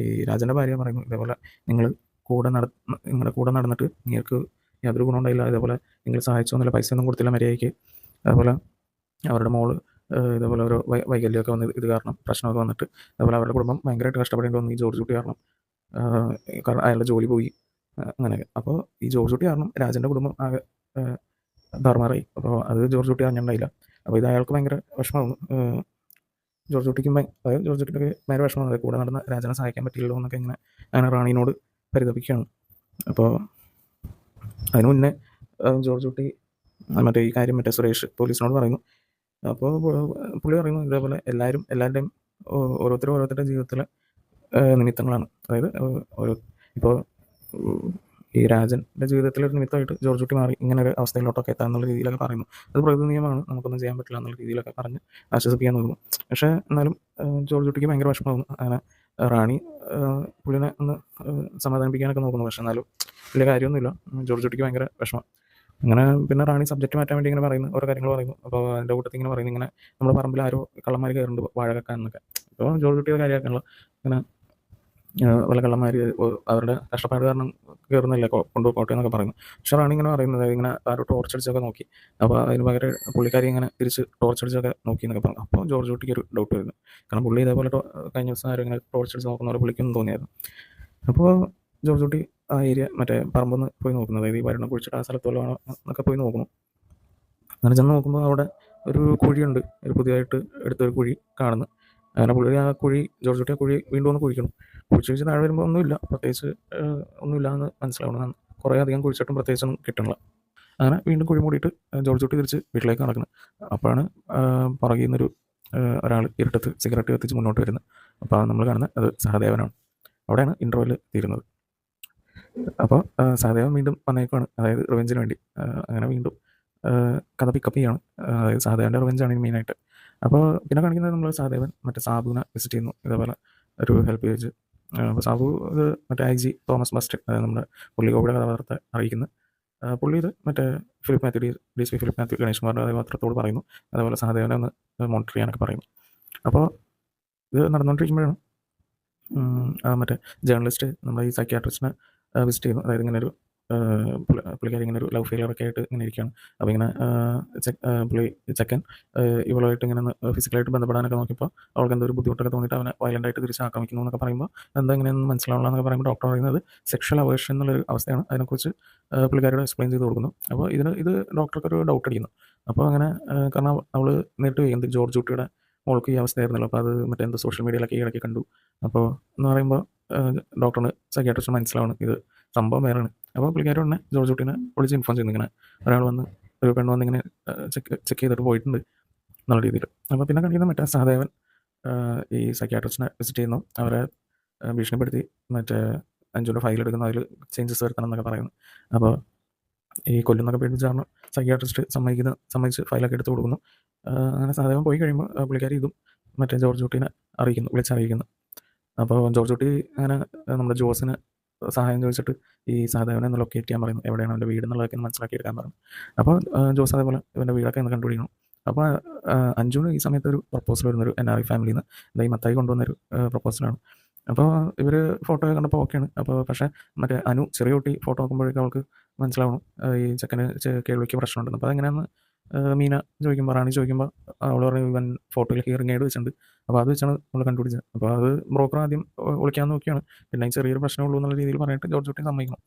S1: ഈ രാജൻ്റെ ഭാര്യ പറയുന്നു, ഇതേപോലെ നിങ്ങളുടെ കൂടെ നടന്നിട്ട് നിങ്ങൾക്ക് യാതൊരു ഗുണം ഉണ്ടായില്ല, ഇതേപോലെ നിങ്ങൾ സഹായിച്ചൊന്നുമില്ല, പൈസയൊന്നും കൊടുത്തില്ല മര്യാദയ്ക്ക്. അതുപോലെ അവരുടെ മോള് ഇതേപോലെ ഓരോ വൈകല്യമൊക്കെ വന്ന് ഇത് കാരണം പ്രശ്നമൊക്കെ വന്നിട്ട് അതുപോലെ അവരുടെ കുടുംബം ഭയങ്കരമായിട്ട് കഷ്ടപ്പെടേണ്ടി വന്നു ഈ ജോർജ് കുട്ടി കാരണം. അയാളുടെ ജോലി പോയി അങ്ങനെയൊക്കെ. അപ്പോൾ ഈ ജോർജ് കുട്ടി കാരണം രാജൻ്റെ കുടുംബം ആകെ താറുമാറായി. അപ്പോൾ അത് ജോർജ് കുട്ടി അറിഞ്ഞിട്ടുണ്ടായില്ല. അപ്പോൾ ഇത് അയാൾക്ക് ഭയങ്കര വിഷമമാകുന്നു. ജോർജ് കുട്ടിക്കും അതായത് ജോർജ് കുട്ടിക്ക് ഭയങ്കര വിഷമമാണ്, കൂടെ നടന്ന രാജനെ സഹായിക്കാൻ പറ്റില്ലല്ലോ എന്നൊക്കെ അങ്ങനെ റാണിനോട് പരിതപിക്കുകയാണ്. അപ്പോൾ അതിന് മുന്നേ ജോർജ് കുട്ടി മറ്റേ ഈ കാര്യം സുരേഷ് പോലീസിനോട് പറയുന്നു, അപ്പോൾ പുള്ളി പറയുന്നു ഇതേപോലെ എല്ലാവരുടെയും ഓരോരുത്തരുടെ ജീവിതത്തിലെ നിമിത്തങ്ങളാണ്. അതായത് ഓരോ ഇപ്പോൾ ഈ രാജൻ്റെ ജീവിതത്തിലൊരു നിമിത്തമായിട്ട് ജോർജ് കുട്ടി മാറി ഇങ്ങനെ ഒരു അവസ്ഥയിലോട്ടൊക്കെ എത്താന്നുള്ള രീതിയിലൊക്കെ പറയുന്നു. അത് പ്രകൃതി നിയമമാണ്, നമുക്കൊന്നും ചെയ്യാൻ പറ്റില്ല എന്നുള്ള രീതിയിലൊക്കെ പറഞ്ഞ് ആശ്വസിപ്പിക്കാൻ നോക്കുന്നു. പക്ഷേ എന്നാലും ജോർജ് കുട്ടിക്ക് ഭയങ്കര വിഷമമാകുന്നു. അങ്ങനെ റാണി പുള്ളിനെ ഒന്ന് സമാധാനിപ്പിക്കാനൊക്കെ നോക്കുന്നു. പക്ഷേ എന്നാലും വലിയ കാര്യമൊന്നുമില്ല. ജോർജ് കുട്ടിക്ക് ഭയങ്കര വിഷമം. അങ്ങനെ പിന്നെ റാണി സബ്ജക്റ്റ് മാറ്റാൻ വേണ്ടി ഇങ്ങനെ പറയുന്നു, ഓരോ കാര്യങ്ങൾ പറയുന്നു. അപ്പോൾ അതിൻ്റെ കൂട്ടത്തിൽ ഇങ്ങനെ പറയുന്നു, ഇങ്ങനെ നമ്മുടെ പറമ്പിൽ ആരോ കള്ളന്മാർ കയറുന്നുണ്ട് വാഴ വെക്കാൻ എന്നൊക്കെ. അപ്പോൾ ജോർജ് കുട്ടിയുടെ കാര്യമാക്കാനുള്ള ഇങ്ങനെ വല്ല കള്ളന്മാർ അവരുടെ കഷ്ടപ്പാട് കാരണം കയറുന്നില്ല കൊണ്ടുപോകട്ടെ എന്നൊക്കെ പറയുന്നു. പക്ഷേ റാണി ഇങ്ങനെ പറയുന്നത് ഇങ്ങനെ ആരോ ടോർച്ചടിച്ചൊക്കെ നോക്കി. അപ്പോൾ അതിന് പകരം പുള്ളിക്കാരി ഇങ്ങനെ തിരിച്ച് ടോർച്ചടിച്ചൊക്കെ നോക്കി എന്നൊക്കെ പറഞ്ഞു. അപ്പോൾ ജോർജ് കുട്ടിക്ക് ഒരു ഡൗട്ട് വരുന്നു. കാരണം പുള്ളി ഇതേപോലെ കഴിഞ്ഞ ദിവസം ആരും ഇങ്ങനെ ടോർച്ചടിച്ച് നോക്കുന്ന പോലെ പുള്ളിക്കൊന്നും തോന്നിയായിരുന്നു. അപ്പോൾ ജോർജ് കുട്ടി ആ ഏരിയ മറ്റേ പറമ്പൊന്ന് പോയി നോക്കുന്നത്, അതായത് ഈ ഭരണം കുഴിച്ചിട്ട് ആ സ്ഥലത്ത് വല്ലതാണോ എന്നൊക്കെ പോയി നോക്കുന്നു. അങ്ങനെ ചെന്ന് നോക്കുമ്പോൾ അവിടെ ഒരു കുഴിയുണ്ട്, ഒരു പുതിയതായിട്ട് എടുത്തൊരു കുഴി കാണുന്നു. അങ്ങനെ പുള്ളി ആ കുഴി ജോർജ് കുട്ടി ആ കുഴി വീണ്ടും ഒന്ന് കുഴിക്കണം. കുഴിച്ച് താഴെ വരുമ്പോൾ ഒന്നുമില്ല, പ്രത്യേകിച്ച് ഒന്നുമില്ല എന്ന് മനസ്സിലാവണം. കുറേ അധികം കുഴിച്ചിട്ടും പ്രത്യേകിച്ചൊന്നും കിട്ടണില്ല. അങ്ങനെ വീണ്ടും കുഴി മൂടിയിട്ട് ജോർജ് കുട്ടി തിരിച്ച് വീട്ടിലേക്ക് നടക്കുന്നത്. അപ്പോഴാണ് പുറകിൽ നിന്നൊരു ഒരാൾ ഇരുട്ടത്ത് സിഗരറ്റ് കത്തിച്ച് മുന്നോട്ട് വരുന്നത്. അപ്പോൾ നമ്മൾ കാണുന്നത് അത് സഹദേവനാണ്. അവിടെയാണ് ഇൻ്റർവെൽ തീരുന്നത്. അപ്പോൾ സഹദേവൻ വീണ്ടും വന്നേക്കുവാണ്, അതായത് റിവെഞ്ചിന് വേണ്ടി. അങ്ങനെ വീണ്ടും കഥ പിക്കപ്പ് ചെയ്യാണ്. അതായത് സഹദേവൻ്റെ റിവെഞ്ചാണ് ഇനി മെയിനായിട്ട്. അപ്പോൾ പിന്നെ കാണിക്കുന്നത് നമ്മൾ സഹദേവൻ മറ്റേ സാബുവിനെ വിസിറ്റ് ചെയ്യുന്നു, ഇതേപോലെ ഒരു ഹെൽപ്പ് ചോദിച്ച്. അപ്പോൾ സാബു ഇത് മറ്റേ IG തോമസ് ബസ്റ്റ്, അതായത് നമ്മുടെ പുള്ളിക്കോവിടെ കഥാപാത്രത്തെ അറിയിക്കുന്നു. പുള്ളി ഇത് മറ്റേ ഫിലിപ്പ് മാത്യു DSP ഫിലിപ്പ് മാത്യു ഗണേഷ് കുമാറിൻ്റെ കഥാപാത്രത്തോട് പറയുന്നു. അതേപോലെ സഹദേവനെ ഒന്ന് മോണിറ്റർ ചെയ്യാനൊക്കെ പറയുന്നു. അപ്പോൾ ഇത് നടന്നുകൊണ്ടിരിക്കുമ്പോഴാണ് മറ്റേ ജേർണലിസ്റ്റ് നമ്മുടെ ഈ സൈക്യാട്രിസ്റ്റിനെ വിസിറ്റ് ചെയ്യുന്നു. അതായത് ഇങ്ങനെ ഒരു പുള്ളിക്കാരി ഇങ്ങനെ ഒരു ലവ് ഫെയിലിയറൊക്കെ ആയിട്ട് ഇങ്ങനെ ഇരിക്കുകയാണ്. അപ്പോൾ ഇങ്ങനെ ചെക്കൻ ഇവളുമായിട്ട് ഇങ്ങനെ ഫിസിക്കലായിട്ട് ബന്ധപ്പെടാനൊക്കെ നോക്കിയപ്പോൾ അവൾക്ക് എന്തോ ഒരു ബുദ്ധിമുട്ടൊക്കെ തോന്നിയിട്ട് അവനെ വയലൻ്റായിട്ട് തിരിച്ച് ആക്രമിക്കുന്നു എന്നൊക്കെ പറയുമ്പോൾ എന്താ ഇങ്ങനെയൊന്നും മനസ്സിലാവില്ല എന്നൊക്കെ പറയുമ്പോൾ ഡോക്ടർ പറയുന്നത് സെക്ഷൽ അവേർഷൻ എന്നുള്ളൊരു അവസ്ഥയാണ്. അതിനെക്കുറിച്ച് പുള്ളിക്കാരോട് എക്സ്പ്ലെയിൻ ചെയ്ത് കൊടുക്കുന്നു. അപ്പോൾ ഇത് ഡോക്ടർക്കൊരു ഡൗട്ട് അടിക്കുന്നു. അപ്പോൾ അങ്ങനെ കാരണം അവൾ നേരിട്ട് എന്ത് ജോർജ് കുട്ടിയുടെ മോൾക്ക് ഈ അവസ്ഥയായിരുന്നല്ലോ. അപ്പോൾ അത് മറ്റേ എന്തോ സോഷ്യൽ മീഡിയയിലൊക്കെ ഈ ഇടയ്ക്ക് കണ്ടു. അപ്പോൾ എന്ന് പറയുമ്പോൾ ഡോക്ടറിന് സൈക്യാട്രിസ്റ്റ് മനസ്സിലാവണം ഇത് സംഭവം വേറെയാണ്. അപ്പോൾ പുള്ളിക്കാരി ഉടനെ ജോർജ് കുട്ടീനെ വിളിച്ച് ഇൻഫോം ചെയ്യുന്നു, ഇങ്ങനെ ഒരാൾ വന്ന് ഒരു പെണ്ണ് വന്ന് ഇങ്ങനെ ചെക്ക് ചെയ്തിട്ട് പോയിട്ടുണ്ട് എന്നുള്ള രീതിയിൽ. അപ്പോൾ പിന്നെ കാണിക്കുന്ന മറ്റേ സഹദേവൻ ഈ സൈക്യാട്രിസ്റ്റിനെ വിസിറ്റ് ചെയ്യുന്നു. അവരെ ഭീഷണിപ്പെടുത്തി മറ്റേ അഞ്ചുവിൻ്റെ ഫയൽ എടുക്കുന്നു, അതിൽ ചേഞ്ചസ് വരുത്തണം എന്നൊക്കെ പറയുന്നു. അപ്പോൾ ഈ കൊല്ലുന്നൊക്കെ പേടിച്ചാണ് സൈക്യാട്രിസ്റ്റ് സമ്മതിച്ച് ഫയലൊക്കെ എടുത്ത് കൊടുക്കുന്നു. അങ്ങനെ സഹദേവൻ പോയി കഴിയുമ്പോൾ പുള്ളിക്കാരി ഇതും മറ്റേ ജോർജ് കുട്ടീനെ വിളിച്ചറിയിക്കുന്നു. അപ്പോൾ ജോർജ് കുട്ടി അങ്ങനെ നമ്മുടെ ജോസിന് സഹായം ചോദിച്ചിട്ട് ഈ സഹദേവനെ ഒന്ന് ലൊക്കേറ്റ് ചെയ്യാൻ പറയുന്നു, എവിടെയാണ് അവൻ്റെ വീട് എന്നുള്ളതൊക്കെ ഒന്ന് മനസ്സിലാക്കി എടുക്കാൻ പറഞ്ഞു. അപ്പോൾ ജോസ് അതേപോലെ ഇവൻ്റെ വീടൊക്കെ ഒന്ന് കണ്ടുപിടിക്കണം. അപ്പോൾ അഞ്ജുന് ഈ സമയത്ത് ഒരു പ്രപ്പോസൽ വരുന്നൊരു NRI ഫാമിലിയിൽ നിന്ന്, അതായത് മത്തായി കൊണ്ടുവന്നൊരു പ്രപ്പോസലാണ്. അപ്പോൾ ഇവർ ഫോട്ടോ കണ്ടപ്പോൾ ഓക്കെയാണ്. അപ്പോൾ പക്ഷേ മറ്റേ അനു ചെറിയ കുട്ടി ഫോട്ടോ നോക്കുമ്പോഴേക്കും അവൾക്ക് മനസ്സിലാവണം ഈ ചെക്കന് കേൾവിക്ക് പ്രശ്നമുണ്ടെന്ന്. അപ്പോൾ അതെങ്ങനെയാണെന്ന് മീന ചോദിക്കുമ്പോൾ, റാണി ചോദിക്കുമ്പോൾ അവൾ പറഞ്ഞു ഇവൻ ഫോട്ടോയിൽ ഹിയറിംഗ് എയ്ഡ് വെച്ചിട്ടുണ്ട്. അപ്പോൾ അത് വെച്ചാണ് നമ്മൾ കണ്ടുപിടിച്ചത്. അപ്പോൾ അത് ബ്രോക്കർ ആദ്യം വിളിക്കാൻ നോക്കിയാണ്, പിന്നെ ചെറിയൊരു പ്രശ്നമുള്ളൂ എന്നുള്ള രീതിയിൽ പറഞ്ഞിട്ട് ജോർജ് കുട്ടി സമ്മതിക്കണം.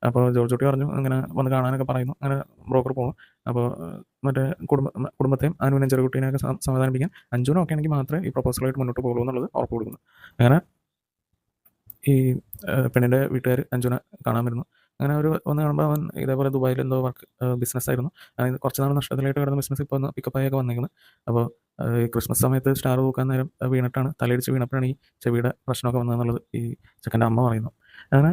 S1: അപ്പോൾ ജോർജ് കുട്ടി പറഞ്ഞു അങ്ങനെ വന്ന് കാണാനൊക്കെ പറയുന്നു. അങ്ങനെ ബ്രോക്കർ പോകുന്നു. അപ്പോൾ മറ്റേ കുടുംബത്തെയും അനുവിനെയും ചെറുകുട്ടീനെയൊക്കെ സമാധാനിപ്പിക്കാൻ അഞ്ജുനും ഒക്കെ ആണെങ്കിൽ മാത്രമേ ഈ പ്രപ്പോസലായിട്ട് മുന്നോട്ട് പോകുള്ളൂ എന്നുള്ളത് ഉറപ്പ് കൊടുക്കുന്നു. അങ്ങനെ ഈ പെണ്ണിൻ്റെ വീട്ടുകാർ അഞ്ജുനെ കാണാൻ വരുന്നു. അങ്ങനെ അവർ വന്ന് കാണുമ്പോൾ അവൻ ഇതേപോലെ ദുബായിൽ എന്തോ ബിസിനസ്സായിരുന്നു, അതായത് കുറച്ച് നാൾ നഷ്ടത്തിലായിട്ട് കിടന്ന ബിസിനസ് ഇപ്പോൾ ഒന്ന് പിക്കപ്പായൊക്കെ വന്നിരിക്കുന്നത്. അപ്പോൾ ഈ ക്രിസ്മസ് സമയത്ത് സ്റ്റാർ തൂക്കാൻ നേരം വീണിട്ടാണ്, തലയിടിച്ച് വീണപ്പോഴാണ് ഈ ചെവിയുടെ പ്രശ്നമൊക്കെ വന്നതെന്നുള്ളത് ഈ ചെക്കൻ്റെ അമ്മ പറയുന്നു. അങ്ങനെ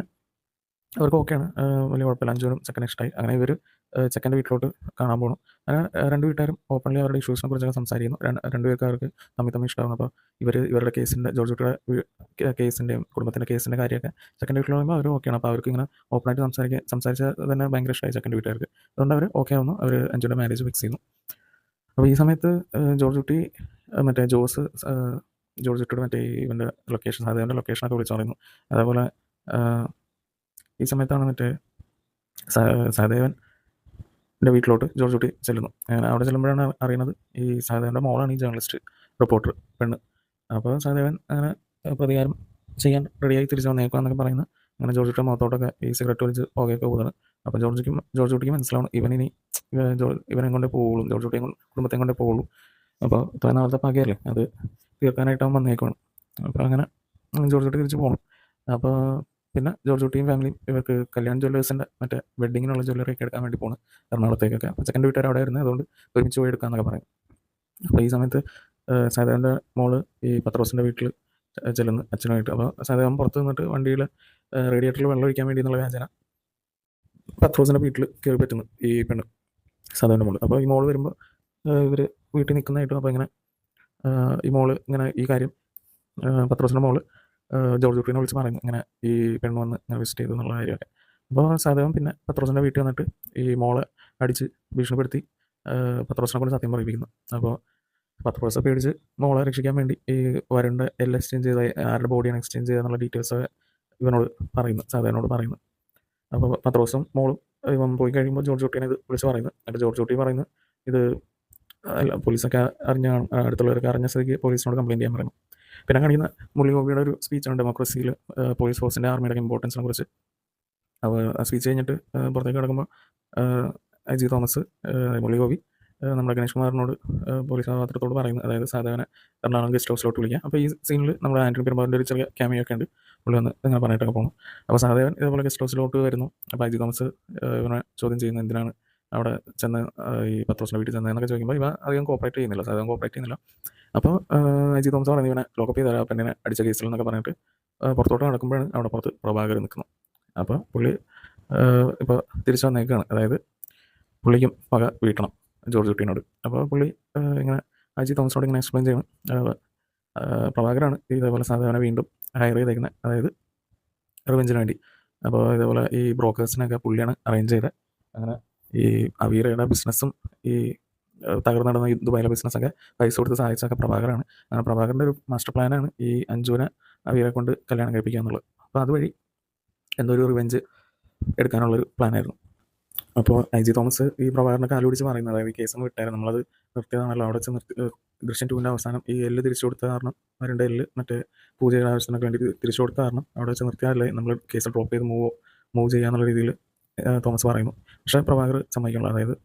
S1: അവർക്ക് ഓക്കെയാണ്, വലിയ കുഴപ്പമില്ല. അഞ്ജുനും ചെക്കനെ ഇഷ്ടമായി. അങ്ങനെ ഇവർ ചെക്കൻ്റെ വീട്ടിലോട്ട് കാണാൻ പോകണം. അങ്ങനെ രണ്ട് വീട്ടുകാരും ഓപ്പൺലി അവരുടെ ഇഷ്യൂസിനെ കുറിച്ചൊക്കെ സംസാരിക്കുന്നു. രണ്ട് പേർക്കാർക്ക് തമ്മിൽ ഇഷ്ടമാകുന്നു. അപ്പോൾ ഇവരുടെ കേസിൻ്റെ ജോർജ് കുട്ടിയുടെ കേസിൻ്റെയും കുടുംബത്തിൻ്റെ കേസിൻ്റെ കാര്യമൊക്കെ ചെക്കൻ്റെ വീട്ടിൽ പറയുമ്പോൾ അവർ ഓക്കെയാണ്. അപ്പോൾ അവർക്ക് ഇങ്ങനെ ഓപ്പണായിട്ട് സംസാരിച്ചാൽ തന്നെ ഭയങ്കര ഇഷ്ടമായി ചെക്കൻ്റെ വീട്ടുകാർക്ക്. അതുകൊണ്ട് അവർ ഓക്കെ ആവുന്നു. അവർ അഞ്ജുൻ്റെ മാരേജ് ഫിക്സ് ചെയ്യുന്നു. അപ്പോൾ ഈ സമയത്ത് ജോർജ് കുട്ടി മറ്റേ ജോർജ് കുട്ടിയുടെ മറ്റേ ഇവൻ്റെ ലൊക്കേഷൻ, സഹദേവൻ്റെ ലൊക്കേഷനൊക്കെ വിളിച്ച് പറയുന്നു. അതേപോലെ ഈ സമയത്താണ് മറ്റേ സഹദേവൻ്റെ വീട്ടിലോട്ട് ജോർജ് കുട്ടി ചെല്ലുന്നു. അങ്ങനെ അവിടെ ചെല്ലുമ്പോഴാണ് അറിയുന്നത് ഈ സഹദേവൻ്റെ മോളാണ് ഈ ജേർണലിസ്റ്റ് റിപ്പോർട്ടർ പെണ്ണ്. അപ്പോൾ സഹദേവൻ അങ്ങനെ പ്രതികാരം ചെയ്യാൻ റെഡിയായി തിരിച്ച് വന്നേക്കുവാന്നൊക്കെ പറയുന്നത്. അങ്ങനെ ജോർജ് കുട്ടിയുടെ മുഖത്തോട്ടൊക്കെ ഈ സിഗരറ്റ് വലിച്ച് പുകയൊക്കെ പോകുന്നത്. അപ്പോൾ ജോർജ് കുട്ടിക്ക് മനസ്സിലാവണം ഇവനെ കൊണ്ടേ പോകുള്ളൂ, ജോർജ് കുട്ടിയെ കുടുംബത്തെ കൊണ്ടേ പോകുള്ളൂ. അപ്പോൾ ഇത്ര നാളത്തെ പകയല്ലേ അത് തീർക്കാനായിട്ട് അവൻ വന്നേക്കുവാണ്. അപ്പോൾ അങ്ങനെ ജോർജ് കുട്ടി തിരിച്ച് പോകണം. അപ്പോൾ പിന്നെ ജോർജ് കുട്ടിയും ഫാമിലിയും ഇവർക്ക് കല്യാൺ ജ്വല്ലേഴ്സിൻ്റെ മറ്റേ വെഡ്ഡിങ്ങിനുള്ള ജ്വല്ലറി ഒക്കെ എടുക്കാൻ വേണ്ടി പോകുന്നു എറണാകുളത്തേക്കൊക്കെ. അപ്പോൾ ചെക്കൻ്റെ വീട്ടുകാർ അവിടെ ആയിരുന്നു, അതുകൊണ്ട് ഒരുമിച്ച് പോയി എടുക്കാമെന്നൊക്കെ പറയും. അപ്പോൾ ഈ സമയത്ത് സഹദേവൻ്റെ മോള് ഈ പത്രോസിൻ്റെ വീട്ടിൽ ചെല്ലുന്നു അച്ഛനുമായിട്ട്. അപ്പോൾ സഹദേവൻ പുറത്ത് നിന്നിട്ട് വണ്ടിയിൽ റേഡിയേറ്ററിൽ വെള്ളം ഒഴിക്കാൻ വേണ്ടി എന്നുള്ള വ്യാജന പത്രോസിൻ്റെ വീട്ടിൽ കയറി പറ്റുന്നു ഈ പെണ്ണ് സഹദേവൻ്റെ മോള്. അപ്പോൾ ഈ മോള് വരുമ്പോൾ ഇവർ വീട്ടിൽ നിൽക്കുന്നതായിട്ടും അപ്പോൾ ഇങ്ങനെ ഈ മോള് ഇങ്ങനെ ഈ കാര്യം പത്രോസിൻ്റെ മോള് ജോർജ് കുട്ടീനെ വിളിച്ച് പറയുന്നു ഇങ്ങനെ ഈ പെണ്ണ് വന്ന് ഇങ്ങനെ വിസിറ്റ് ചെയ്തു എന്നുള്ള കാര്യമൊക്കെ. അപ്പോൾ സഹദേവൻ പിന്നെ പത്രോസിൻ്റെ വീട്ടിൽ വന്നിട്ട് ഈ മോളെ അടിച്ച് ഭീഷണിപ്പെടുത്തി പത്രോസിനെ കൊണ്ട് സത്യം പറയിപ്പിക്കുന്നു. അപ്പോൾ പത്രോസ് പേടിച്ച് മോളെ രക്ഷിക്കാൻ വേണ്ടി ഈ വരണ്ട എല്ലാം എക്സ്ചേഞ്ച് ചെയ്ത ആരുടെ ബോഡിയാണ് എക്സ്ചേഞ്ച് ചെയ്ത എന്നുള്ള ഡീറ്റെയിൽസ് ഇവനോട് പറയുന്നു, സഹദേവനോട് പറയുന്നു. അപ്പോൾ പത്രോസും മോളും ഇവൻ പോയി കഴിയുമ്പോൾ ജോർജ് കുട്ടീനെ ഇത് വിളിച്ച് പറയുന്നു. എന്നിട്ട് ജോർജ് കുട്ടി പറയുന്നു ഇത് അല്ല പോലീസൊക്കെ അറിഞ്ഞ അടുത്തുള്ളവരൊക്കെ അറിഞ്ഞ സ്ഥിതിക്ക് പോലീസിനോട് കംപ്ലയിൻറ്റ് ചെയ്യാൻ പറയുന്നു. പിന്നെ കാണിക്കുന്ന മുരളീഗോപിയുടെ ഒരു സ്പീച്ചാണ് ഡെമോക്രസിയിൽ പോലീസ് ഫോഴ്സിൻ്റെ ആർമിയുടെ ഇമ്പോർട്ടൻസിനെ കുറിച്ച്. അപ്പോൾ ആ സ്പീച്ച് കഴിഞ്ഞിട്ട് പുറത്തേക്ക് കിടക്കുമ്പോൾ അജി തോമസ് മുരളീഗോപി നമ്മുടെ ഗണേഷ് കുമാറിനോട് പോലീസ് കഥാപാത്രത്തോട് പറയുന്നു, അതായത് സാധാരണ എറണാകുളം ഗസ്റ്റ് ഹൗസിലോട്ട് വിളിക്കുക. അപ്പോൾ ഈ സീനിൽ നമ്മുടെ ആൻ്റണി പെരുമ്പാറിൻ്റെ ഒരു ചെറിയ ക്യാമിയൊക്കെ ഉണ്ട്, പുള്ളി വന്ന് ഇങ്ങനെ പറഞ്ഞിട്ടൊക്കെ പോകുന്നു. അപ്പോൾ സഹദേവൻ ഇതേപോലെ ഗസ്റ്റ് ഹൗസിലോട്ട് വരുന്നു. അപ്പോൾ അജി തോമസ് ഇവനെ ചോദ്യം ചെയ്യുന്നു, എന്തിനാണ് അവിടെ ചെന്ന് ഈ പത്രോസിൻ്റെ വീട്ടിൽ ചെന്നതെന്നൊക്കെ ചോദിക്കുമ്പോൾ ഇവ അധികം കോപ്പറേറ്റ് ചെയ്യുന്നില്ല, സഹദേവൻ കോപ്പറേറ്റ് ചെയ്യുന്നില്ല. അപ്പോൾ അജി തോമസ് പറയുന്നത് ഇവനെ ലോക്കപ്പ് ചെയ്ത് തരാം പെണ്ണിനെ അടിച്ച കേസിൽ എന്നൊക്കെ പറഞ്ഞിട്ട് പുറത്തോട്ട് നടക്കുമ്പോഴാണ് അവിടെ പുറത്ത് പ്രഭാകരൻ നിൽക്കുന്നത്. അപ്പോൾ പുള്ളി ഇപ്പോൾ തിരിച്ചു വന്നേക്കാണ്, അതായത് പുള്ളിക്കും പക വീട്ടണം ജോർജ് കുട്ടീനോട്. അപ്പോൾ പുള്ളി ഇങ്ങനെ അജി തോമസിനോട് ഇങ്ങനെ എക്സ്പ്ലെയിൻ ചെയ്യണം, പ്രഭാകരാണ് ഇതേപോലെ സാധാരണ വീണ്ടും ഹയർ ചെയ്തേക്കുന്നത്, അതായത് റിവെഞ്ചിന് വേണ്ടി. അപ്പോൾ ഇതേപോലെ ഈ ബ്രോക്കേഴ്സിനൊക്കെ പുള്ളിയാണ് അറേഞ്ച് ചെയ്തത്. അങ്ങനെ ഈ അവീരയുടെ ബിസിനസ്സും ഈ തകർന്നു നടന്ന ഈ ദുബായിലെ ബിസിനസ്സൊക്കെ പൈസ കൊടുത്ത് സഹായിച്ചൊക്കെ പ്രഭാകരാണ്. അങ്ങനെ പ്രഭാകരൻ്റെ ഒരു മാസ്റ്റർ പ്ലാനാണ് ഈ അഞ്ജുവിനെ അവീരെ കൊണ്ട് കല്യാണം കഴിപ്പിക്കുക എന്നുള്ളത്. അപ്പോൾ അതുവഴി എന്തോ ഒരു റിവെഞ്ച് എടുക്കാനുള്ളൊരു പ്ലാനായിരുന്നു. അപ്പോൾ അജി തോമസ് ഈ പ്രഭാകരനെ കാലുപിടിച്ച് പറയുന്നത്, അതായത് ഈ കേസ് വിട്ടായിരുന്നു, നമ്മളത് നിർത്തിയതാണല്ലോ, അവിടെ വെച്ച് ദൃശ്യം 2ൻ്റെ അവസാനം ഈ എല്ല് തിരിച്ചു കൊടുത്ത കാരണം, അവരുടെ എല്ല് മറ്റേ പൂജയുടെ ആവശ്യത്തിനൊക്കെ വേണ്ടി തിരിച്ചു കൊടുത്ത കാരണം അവിടെ വെച്ച് നിർത്തിയാലേ നമ്മൾ കേസ് ഡ്രോപ്പ് ചെയ്ത് മൂവ് ചെയ്യാന്നുള്ള രീതിയിൽ തോമസ് പറയുന്നു. പക്ഷേ പ്രഭാകർ സമ്മതിക്കുള്ളൂ, അതായത്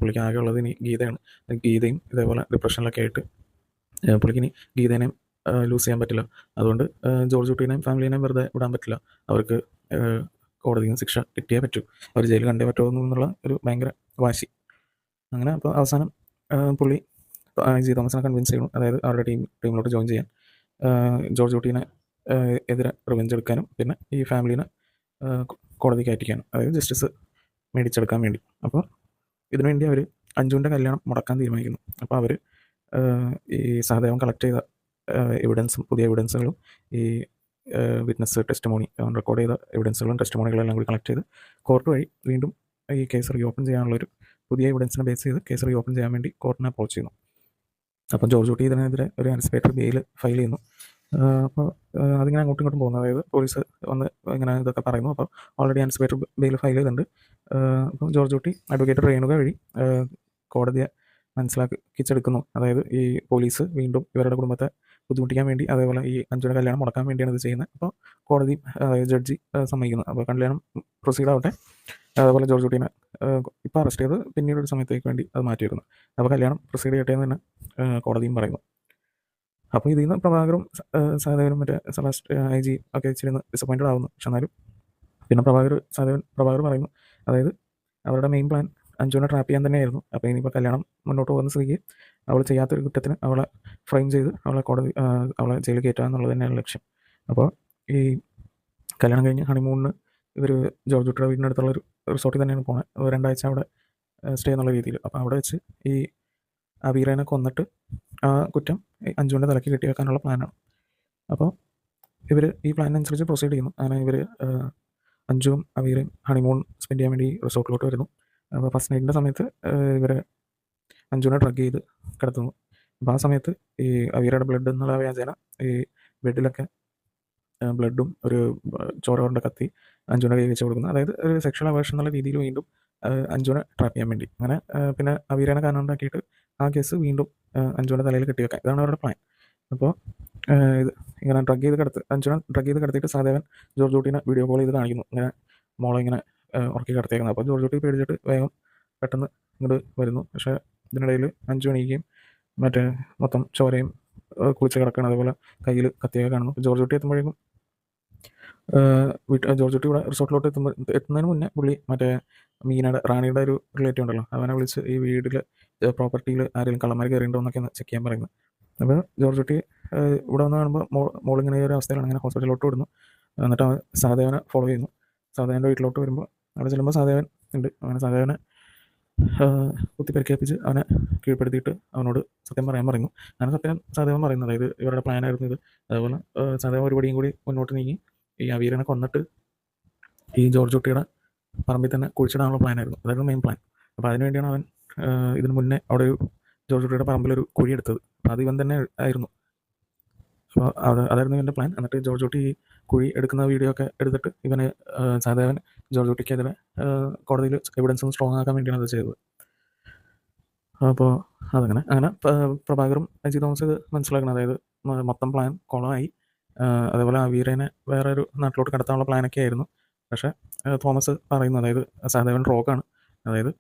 S1: പുള്ളിക്ക് ആകെ ഉള്ളത് ഇനി ഗീതയാണ്. ഗീതയും ഇതേപോലെ ഡിപ്രഷനിലൊക്കെ ആയിട്ട് പുള്ളിക്ക് ഇനി ഗീതേനെയും ലൂസ് ചെയ്യാൻ പറ്റില്ല. അതുകൊണ്ട് ജോർജ് കുട്ടീനെയും ഫാമിലിനെയും വെറുതെ വിടാൻ പറ്റില്ല, അവർക്ക് കോടതിയിൽ നിന്ന് ശിക്ഷ കിട്ടിയേ പറ്റൂ, അവർ ജയിലിൽ കണ്ടേ പറ്റുമോ എന്നുള്ള ഒരു ഭയങ്കര വാശി. അങ്ങനെ അപ്പോൾ അവസാനം പുള്ളി ജി തോമസിനെ കൺവിൻസ് ചെയ്യണം, അതായത് അവരുടെ ടീമിലോട്ട് ജോയിൻ ചെയ്യാൻ, ജോർജ് കുട്ടീനെ എതിരെ റിവെഞ്ച് എടുക്കാനും പിന്നെ ഈ ഫാമിലീനെ കോടതി കയറ്റിക്കാനും, അതായത് ജസ്റ്റിസ് മേടിച്ചെടുക്കാൻ വേണ്ടി. അപ്പോൾ ഇതിനുവേണ്ടി അവർ അഞ്ജുവിൻ്റെ കല്യാണം മുടക്കാൻ തീരുമാനിക്കുന്നു. അപ്പോൾ അവർ ഈ സഹദേവൻ കളക്ട് ചെയ്ത എവിഡൻസും പുതിയ എവിഡൻസുകളും ഈ വിറ്റ്നസ് ടെസ്റ്റിമോണി റെക്കോർഡ് ചെയ്ത എവിഡൻസുകളും ടെസ്റ്റിമോണികളെല്ലാം കൂടി കളക്ട് ചെയ്ത് കോർട്ട് വഴി വീണ്ടും ഈ കേസ് റീഓപ്പൺ ചെയ്യാനുള്ളൊരു പുതിയ എവിഡൻസിനെ ബേസ് ചെയ്ത് കേസ് റീഓപ്പൺ ചെയ്യാൻ വേണ്ടി കോർട്ടിനെ അപ്രോച്ച് ചെയ്യുന്നു. അപ്പം ജോർജ് കുട്ടി ഇതിനെതിരെ ഒരു ആൻസിപ്പേറ്ററി ബെയിൽ ഫയൽ ചെയ്യുന്നു. അപ്പോൾ അതിങ്ങനെ അങ്ങോട്ടും ഇങ്ങോട്ടും പോകുന്നു, അതായത് പോലീസ് വന്ന് ഇങ്ങനെ ഇതൊക്കെ പറയുന്നു. അപ്പോൾ ഓൾറെഡി ആൻസിപ്പേറ്ററി ബെയിൽ ഫയൽ ചെയ്തിട്ടുണ്ട്. അപ്പോൾ ജോർജ് കുട്ടി അഡ്വക്കേറ്റ് രേണുക വഴി കോടതിയെ മനസ്സിലാക്കിച്ചെടുക്കുന്നു, അതായത് ഈ പോലീസ് വീണ്ടും ഇവരുടെ കുടുംബത്തെ ബുദ്ധിമുട്ടിക്കാൻ വേണ്ടി, അതേപോലെ ഈ അഞ്ജുവിൻ്റെ കല്യാണം മുടക്കാൻ വേണ്ടിയാണ് ഇത് ചെയ്യുന്നത്. അപ്പോൾ കോടതി ജഡ്ജി സമ്മതിക്കുന്നു. അപ്പോൾ കല്യാണം പ്രൊസീഡ് ആവട്ടെ. അതേപോലെ ജോർജ് കുട്ടീനെ ഇപ്പോൾ അറസ്റ്റ് ചെയ്ത് പിന്നീട് ഒരു സമയത്തേക്ക് വേണ്ടി അത് മാറ്റി വെക്കുന്നു. അപ്പോൾ കല്യാണം പ്രൊസീഡ് ചെയ്യട്ടെ എന്ന് തന്നെ കോടതിയും പറയുന്നു. അപ്പോൾ ഇതിൽ നിന്ന് പ്രഭാകരും സഹദേവനും മറ്റേ സെബാസ്റ്റ്യൻ IG ഒക്കെ ഇച്ചിരി ഡിസപ്പോയിൻറ്റഡ് ആവുന്നു. പക്ഷെ എന്നാലും പിന്നെ പ്രഭാകർ പറയുന്നു, അതായത് അവരുടെ മെയിൻ പ്ലാൻ അഞ്ജുവിനെ ട്രാപ്പ് ചെയ്യാൻ തന്നെയായിരുന്നു. അപ്പോൾ ഇനിയിപ്പോൾ കല്യാണം മുന്നോട്ട് പോകുന്ന സ്ഥിതിക്ക് അവൾ ചെയ്യാത്തൊരു കുറ്റത്തിന് അവളെ ഫ്രെയിം ചെയ്ത് അവളെ ജയിലിൽ കയറ്റുക എന്നുള്ളത് തന്നെയാണ് ലക്ഷ്യം. അപ്പോൾ ഈ കല്യാണം കഴിഞ്ഞ് ഹണിമൂണിന് ഇവർ ജോർജ് കുട്ടിയുടെ വീടിനടുത്തുള്ളൊരു റിസോർട്ടിൽ തന്നെയാണ് പോകുന്നത്. 2 ആഴ്ച അവിടെ സ്റ്റേ എന്നുള്ള രീതിയിൽ. അപ്പോൾ അവിടെ വെച്ച് ഈ അവീരനെ കൊന്നിട്ട് ആ കുറ്റം അഞ്ജുവിൻ്റെ തലയ്ക്ക് കെട്ടി വെക്കാനുള്ള പ്ലാനാണ്. അപ്പോൾ ഇവർ ഈ പ്ലാനനുസരിച്ച് പ്രൊസീഡ് ചെയ്യുന്നു. അങ്ങനെ ഇവർ അഞ്ജുവും അവീരയും ഹണിമൂൺ സ്പെൻഡ് ചെയ്യാൻ വേണ്ടി റിസോർട്ടിലോട്ട് വരുന്നു. അപ്പോൾ ഫസ്റ്റ് നൈറ്റിൻ്റെ സമയത്ത് ഇവർ അഞ്ജുവിനെ ഡ്രഗ് ചെയ്ത് കിടത്തുന്നു. അപ്പോൾ ആ സമയത്ത് ഈ അവീരയുടെ ബ്ലഡ് എന്നുള്ള വ്യാജേന ഈ ബെഡിലൊക്കെ ബ്ലഡും ഒരു ചോരവറിൻ്റെ കത്തി അഞ്ജുവിനെ കൈ വെച്ച് കൊടുക്കുന്നു, അതായത് ഒരു സെക്ഷൽ അവേർഷൻ എന്നുള്ള രീതിയിൽ വീണ്ടും അഞ്ജുവിനെ ട്രാപ്പ് ചെയ്യാൻ വേണ്ടി. അങ്ങനെ പിന്നെ അവീരനെ കാരണം ഉണ്ടാക്കിയിട്ട് ആ കേസ് വീണ്ടും അഞ്ജുവിൻ്റെ തലയിൽ കെട്ടിവെക്കാം, ഇതാണ് അവരുടെ പ്ലാൻ. അപ്പോൾ ഇത് ഇങ്ങനെ അഞ്ജുവിനെ ഡ്രഗ് ചെയ്ത് കിടത്തിയിട്ട് സഹദേവൻ ജോർജ് കുട്ടീനെ വീഡിയോ കോൾ ചെയ്ത് കാണിക്കുന്നു, ഇങ്ങനെ മോളെ ഇങ്ങനെ ഉറക്കി കിടത്തിയേക്കുന്നത്. അപ്പോൾ ജോർജ് കുട്ടി പേടിച്ചിട്ട് വേഗം പെട്ടെന്ന് ഇങ്ങോട്ട് വരുന്നു. പക്ഷേ ഇതിനിടയിൽ അഞ്ജു എണീക്കുകയും മറ്റേ മൊത്തം ചോരയും കുളിച്ച് കിടക്കണം, അതേപോലെ കയ്യിൽ കത്തിയൊക്കെ കാണുന്നു. ജോർജ് കുട്ടി എത്തുമ്പോഴേക്കും ജോർജ് കുട്ടി ഇവിടെ റിസോർട്ടിലോട്ട് എത്തുന്നതിന് മുന്നേ പുള്ളി മറ്റേ റാണിയുടെ ഒരു റിലേറ്റീവ് ഉണ്ടല്ലോ, അവനെ വിളിച്ച് ഈ വീട്ടിൽ പ്രോപ്പർട്ടിയിൽ ആരെങ്കിലും കള്ളന്മാർ കയറിയിട്ടുണ്ടോ എന്നൊക്കെ ഒന്ന് ചെക്ക് ചെയ്യാൻ പറയുന്നു. അപ്പോൾ ജോർജ് കുട്ടി ഇവിടെ വന്ന് കാണുമ്പോൾ മോളിങ്ങനെ ഒരു അവസ്ഥയിലാണ്, അങ്ങനെ ഹോസ്പിറ്റലിലോട്ട് വിടുന്നു. എന്നിട്ട് അവൻ സഹദേവനെ ഫോളോ ചെയ്യുന്നു. സഹദേവൻ്റെ വീട്ടിലോട്ട് വരുമ്പോൾ അവിടെ ചെല്ലുമ്പോൾ സഹദേവൻ ഉണ്ട്. അങ്ങനെ സഹദേവനെ കുത്തി പരിക്കേൽപ്പിച്ച് അവനെ കീഴ്പ്പെടുത്തിയിട്ട് അവനോട് സത്യം പറയാൻ പറയുന്നു. അങ്ങനെ സഹദേവൻ പറയുന്നു, അതായത് ഇവരുടെ പ്ലാനായിരുന്നു ഇത്. അതുപോലെ സഹദേവൻ ഒരു പടിയും കൂടി മുന്നോട്ട് നീങ്ങി ഈ അവീരനെ കൊന്നിട്ട് ഈ ജോർജ് കുട്ടിയുടെ പറമ്പിൽ തന്നെ കുഴിച്ചിടാനുള്ള പ്ലാനായിരുന്നു. അതായിരുന്നു മെയിൻ പ്ലാൻ. അപ്പോൾ അതിനുവേണ്ടിയാണ് അവൻ ഇതിന് മുന്നേ അവിടെ ഒരു ജോർജ് കുട്ടിയുടെ പറമ്പിലൊരു കുഴി എടുത്തത്. അപ്പോൾ അത് ഇവൻ തന്നെ ആയിരുന്നു. അപ്പോൾ അതായിരുന്നു ഇവൻ്റെ പ്ലാൻ. എന്നിട്ട് ജോർജ് കുട്ടി ഈ കുഴി എടുക്കുന്ന വീഡിയോ ഒക്കെ എടുത്തിട്ട് ഇവന് സഹദേവൻ ജോർജ് കുട്ടിക്കെതിരെ കോടതിയിൽ എവിഡൻസ് ഒന്ന് സ്ട്രോങ് ആക്കാൻ വേണ്ടിയാണ് അത് ചെയ്തത്. അപ്പോൾ അങ്ങനെ പ്രഭാകറും അജി തോമസ് ഇത് മനസ്സിലാക്കണം. അതായത് മൊത്തം പ്ലാൻ കുളമായി. അതേപോലെ ആ വീരനെ വേറൊരു നാട്ടിലോട്ട് കടത്താനുള്ള പ്ലാനൊക്കെ ആയിരുന്നു. പക്ഷേ തോമസ് പറയുന്നു, അതായത് സഹദേവൻ റോക്കാണ്, അതായത്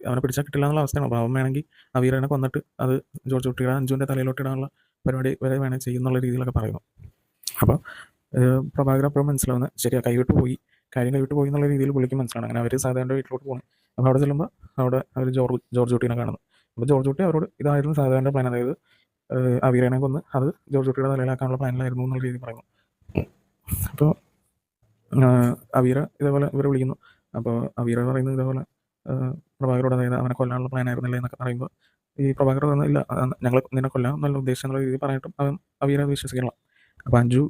S1: അവനെ പിടിച്ചാൽ കിട്ടില്ല എന്നുള്ള അവസ്ഥയാണ്. അപ്പോൾ അവൻ വേണമെങ്കിൽ ആ വീരനെ കൊന്നിട്ട് അത് ജോർജ് കുട്ടിയുടെ അഞ്ജുവിൻ്റെ തലയിലോട്ട് ഇടാനുള്ള പരിപാടി വരെ വേണമെങ്കിൽ ചെയ്യുന്നുള്ള രീതിയിലൊക്കെ പറയുന്നു. അപ്പോൾ പ്രഭാകരൻ അപ്പോഴും മനസ്സിലാവുന്നത് ശരിയാ, കാര്യം കൈവിട്ട് പോയി എന്നുള്ള രീതിയിൽ പുള്ളിക്ക് മനസ്സിലാണ്. അങ്ങനെ അവർ സഹദേവൻ്റെ വീട്ടിലോട്ട് പോകുന്നു. അപ്പോൾ അവിടെ ചെല്ലുമ്പോൾ അവിടെ അവർ ജോർജ് കുട്ടീനെ കാണുന്നു. അപ്പോൾ ജോർജ് കുട്ടി അവരോട് ഇതായിരുന്നു സഹദേവൻ്റെ പ്ലാൻ, അതായത് ആ വീരനെ കൊന്ന് അത് ജോർജ് കുട്ടിയുടെ തലയിലാക്കാനുള്ള പ്ലാനിലായിരുന്നു എന്നുള്ള രീതിയിൽ പറയുന്നു. അപ്പോൾ അവീര ഇതേപോലെ ഇവരെ വിളിക്കുന്നു. അപ്പോൾ അവീര പറയുന്നത് ഇതേപോലെ പ്രഭാകരോട്, അതായത് അവനെ കൊല്ലാനുള്ള പ്ലാൻ ആയിരുന്നില്ല എന്നൊക്കെ പറയുമ്പോൾ ഈ പ്രഭാകർ പറയുന്നത് ഇല്ല, ഞങ്ങൾ നിന്നെ കൊല്ലാം എന്നുള്ള ഉദ്ദേശം എന്നുള്ള രീതിയിൽ പറഞ്ഞിട്ടും അവൻ അവീര വിശ്വസിക്കണം. അപ്പോൾ അഞ്ജു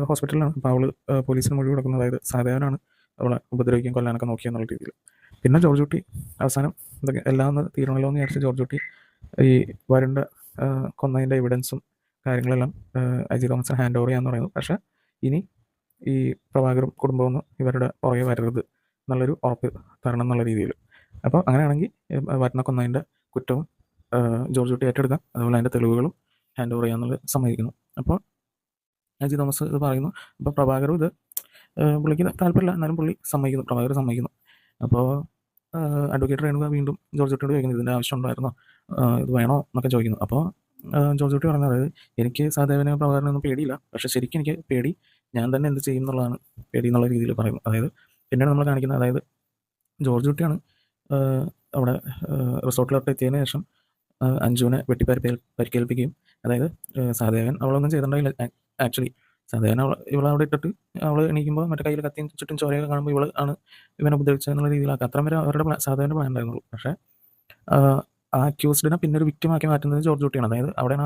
S1: ഹോസ്പിറ്റലിലാണ്. അപ്പോൾ അവൾ പോലീസിന് മൊഴി കൊടുക്കുന്നത്, അതായത് സഹദേവനാണ് അവളെ ഉപദ്രവിക്കാൻ കൊല്ലാനൊക്കെ നോക്കിയെന്നുള്ള രീതിയിൽ. പിന്നെ ജോർജ് കുട്ടി അവസാനം ഇതൊക്കെ എല്ലാം ഒന്ന് തീരണമല്ലോ എന്ന് വിചാരിച്ച് ജോർജ് കുട്ടി ഈ വരുണ്ട കൊന്നതിൻ്റെ എവിഡൻസും കാര്യങ്ങളെല്ലാം അജി തോമസിന് ഹാൻഡ് ഓവർ ചെയ്യാമെന്ന് പറയുന്നു. പക്ഷേ ഇനി ഈ പ്രഭാകരും കുടുംബമൊന്നും ഇവരുടെ പുറകെ വരരുത് എന്നുള്ളൊരു ഉറപ്പ് തരണം എന്നുള്ള രീതിയിൽ. അപ്പോൾ അങ്ങനെയാണെങ്കിൽ വരുന്ന കൊന്നതിൻ്റെ കുറ്റവും ജോർജ് കുട്ടി ഏറ്റെടുക്കാം, അതുപോലെ അതിൻ്റെ തെളിവുകളും ഹാൻഡ് ഓവർ ചെയ്യാമെന്നുള്ളത് സമ്മതിക്കുന്നു. അപ്പോൾ അജി തോമസ് ഇത് പറയുന്നു. അപ്പോൾ പ്രഭാകരും ഇത് പുള്ളിക്ക് താല്പര്യമില്ല, എന്നാലും പുള്ളി സമ്മതിക്കുന്നു, പ്രഭാകർ സമ്മതിക്കുന്നു. അപ്പോൾ അഡ്വക്കേറ്റ് രേണുക വീണ്ടും ജോർജ് കുട്ടിയോട് ചോദിക്കുന്നു, ഇതിൻ്റെ ആവശ്യം ഉണ്ടായിരുന്നോ, ഇത് വേണോ എന്നൊക്കെ ചോദിക്കുന്നു. അപ്പോൾ ജോർജ് കുട്ടി പറഞ്ഞത്, എനിക്ക് സഹദേവനെ പ്രഭാകരനൊന്നും പേടിയില്ല, പക്ഷേ ശരിക്കും എനിക്ക് പേടി ഞാൻ തന്നെ എന്ത് ചെയ്യും എന്നുള്ളതാണ് പേടി എന്നുള്ള രീതിയിൽ പറയുന്നു. അതായത് പിന്നീട് നമ്മൾ കാണിക്കുന്നത്, അതായത് ജോർജ് കുട്ടിയാണ് അവിടെ റിസോർട്ടിലോട്ട് എത്തിയതിന് ശേഷം അഞ്ജുവിനെ പരിക്കേൽപ്പിക്കുകയും, അതായത് സഹദേവൻ അവളൊന്നും ചെയ്തിട്ടുണ്ടായില്ല. ആക്ച്വലി സഹദേവൻ ഇവളവിടെ ഇട്ടിട്ട് അവൾ എണീക്കുമ്പോൾ മറ്റേ കയ്യിൽ കത്തിയും ചുറ്റും ചോരയൊക്കെ കാണുമ്പോൾ ഇവൾ ആണ് ഇവനെ ഉപദ്രവിച്ചത് എന്നുള്ള രീതിയിലാക്കുക. അത്രയും വരെ അവരുടെ സഹദേവൻ്റെ പ്ലാൻ ഉണ്ടായിരുന്നുള്ളൂ. പക്ഷേ ആ അക്യൂസ്ഡിനെ പിന്നെ ഒരു വിക്റ്റിമാക്കി മാറ്റുന്നത് ജോർജ് കുട്ടിയാണ്. അതായത് അവിടെയാണ്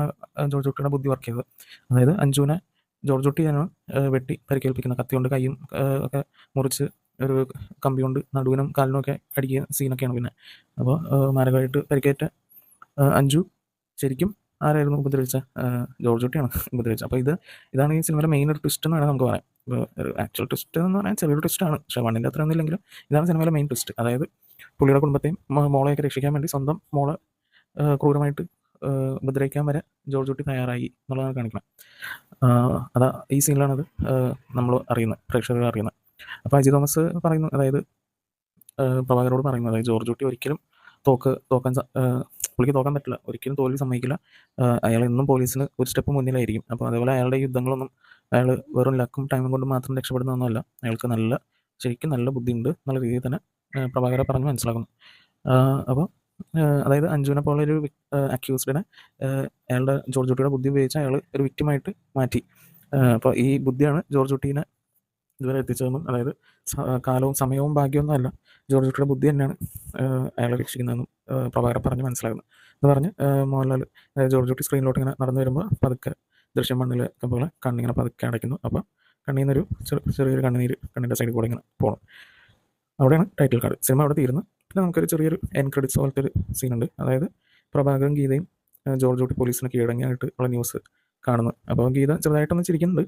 S1: ജോർജ് കുട്ടിയുടെ ബുദ്ധി വർക്ക് ചെയ്തത്. അതായത് അഞ്ജുവിനെ ജോർജ് കുട്ടിയാണ് വെട്ടി പരിക്കേൽപ്പിക്കുന്നത്, കത്തി കൊണ്ട് കൈയും ഒക്കെ മുറിച്ച് ഒരു കമ്പി കൊണ്ട് നടുവിനും കാലിനും ഒക്കെ അടിക്കുന്ന സീനൊക്കെയാണ് പിന്നെ. അപ്പോൾ മാരകമായിട്ട് പരിക്കേറ്റ അഞ്ജു ശരിക്കും ആരായിരുന്നു ഉപദ്രവിച്ച? ജോർജ് കുട്ടിയാണ് ഉപദ്രവിച്ചത്. അപ്പോൾ ഇതാണ് ഈ സിനിമയുടെ മെയിൻ ഒരു ട്വിസ്റ്റ് എന്ന് വേണമെങ്കിൽ നമുക്ക് പറയാം. ഒരു ആക്ച്വൽ ട്വിസ്റ്റ് എന്ന് പറയാൻ ചെറിയൊരു ട്വിസ്റ്റാണ്, പക്ഷേ വണ്ണിൻ്റെ അത്ര ഒന്നുമില്ലെങ്കിലും ഇതാണ് സിനിമയിലെ മെയിൻ ട്വിസ്റ്റ്. അതായത് പുള്ളിയുടെ കുടുംബത്തെയും മോളെയൊക്കെ രക്ഷിക്കാൻ വേണ്ടി സ്വന്തം മോളെ ക്രൂരമായിട്ട് ഉപദ്രവിക്കാൻ വരെ ജോർജ് കുട്ടി തയ്യാറായി എന്നുള്ളതാണ് കാണിക്കണം. അതാ ഈ സീനിലാണത് നമ്മൾ അറിയുന്നത്, പ്രേക്ഷകർ അറിയുന്നത്. അപ്പോൾ അജി തോമസ് പറയുന്നു, അതായത് പ്രഭാകരോട് പറയുന്നു, അതായത് ജോർജ് കുട്ടി ഒരിക്കലും പുള്ളിക്ക് തോക്കാൻ പറ്റില്ല, ഒരിക്കലും തോൽവി സമ്മതിക്കില്ല. അയാൾ എന്നും പോലീസിന് ഒരു സ്റ്റെപ്പ് മുന്നിലായിരിക്കും. അപ്പോൾ അതുപോലെ അയാളുടെ യുദ്ധങ്ങളൊന്നും അയാൾ വെറും ലക്കും ടൈമും കൊണ്ട് മാത്രം രക്ഷപ്പെടുന്നതൊന്നുമല്ല, അയാൾക്ക് ശരിക്കും നല്ല ബുദ്ധിയുണ്ട് എന്നുള്ള രീതിയിൽ തന്നെ പ്രഭാകരെ പറഞ്ഞ് മനസ്സിലാക്കുന്നു. അപ്പോൾ അതായത് അഞ്ജുവിനെ പോലെ ഒരു അക്യൂസ്ഡിനെ അയാളുടെ ജോർജ് കുട്ടിയുടെ ബുദ്ധി ഉപയോഗിച്ച് അയാൾ ഒരു വിക്റ്റിമായിട്ട് മാറ്റി. അപ്പോൾ ഈ ബുദ്ധിയാണ് ജോർജ് കുട്ടീനെ ഇതുവരെ എത്തിച്ചതെന്നും, അതായത് കാലവും സമയവും ഭാഗ്യമൊന്നും അല്ല, ജോർജ് കുട്ടിയുടെ ബുദ്ധി തന്നെയാണ് അയാളെ രക്ഷിക്കുന്നതെന്നും പ്രഭാകരൻ പറഞ്ഞ് മനസ്സിലാക്കുന്നു എന്ന് പറഞ്ഞ് മോഹൻലാൽ ജോർജ് കുട്ടി സ്ക്രീനിലോട്ട് ഇങ്ങനെ നടന്നു വരുമ്പോൾ പതുക്കെ ദൃശ്യം മണ്ണിൽ പോലെ കണ്ണിങ്ങനെ പതുക്കെ അടയ്ക്കുന്നു. അപ്പോൾ കണ്ണിൽ നിന്നൊരു ചെറിയൊരു കണ്ണിൻ്റെ സൈഡിൽ കൂടെ ഇങ്ങനെ പോകണം. അവിടെയാണ് ടൈറ്റിൽ കാർഡ്. സിനിമ അവിടെ തീരുന്നു. പിന്നെ നമുക്കൊരു ചെറിയൊരു എൻ ക്രെഡിറ്റ്സ് പോലത്തെ ഒരു സീനുണ്ട്. അതായത് പ്രഭാകരൻ ഗീതയും ജോർജ് കുട്ടി പോലീസിന് കീഴടങ്ങിയായിട്ട് ഉള്ള ന്യൂസ് കാണുന്നു. അപ്പോൾ ഗീത ചെറുതായിട്ടൊന്ന് ചിരിക്കുന്നുണ്ട്.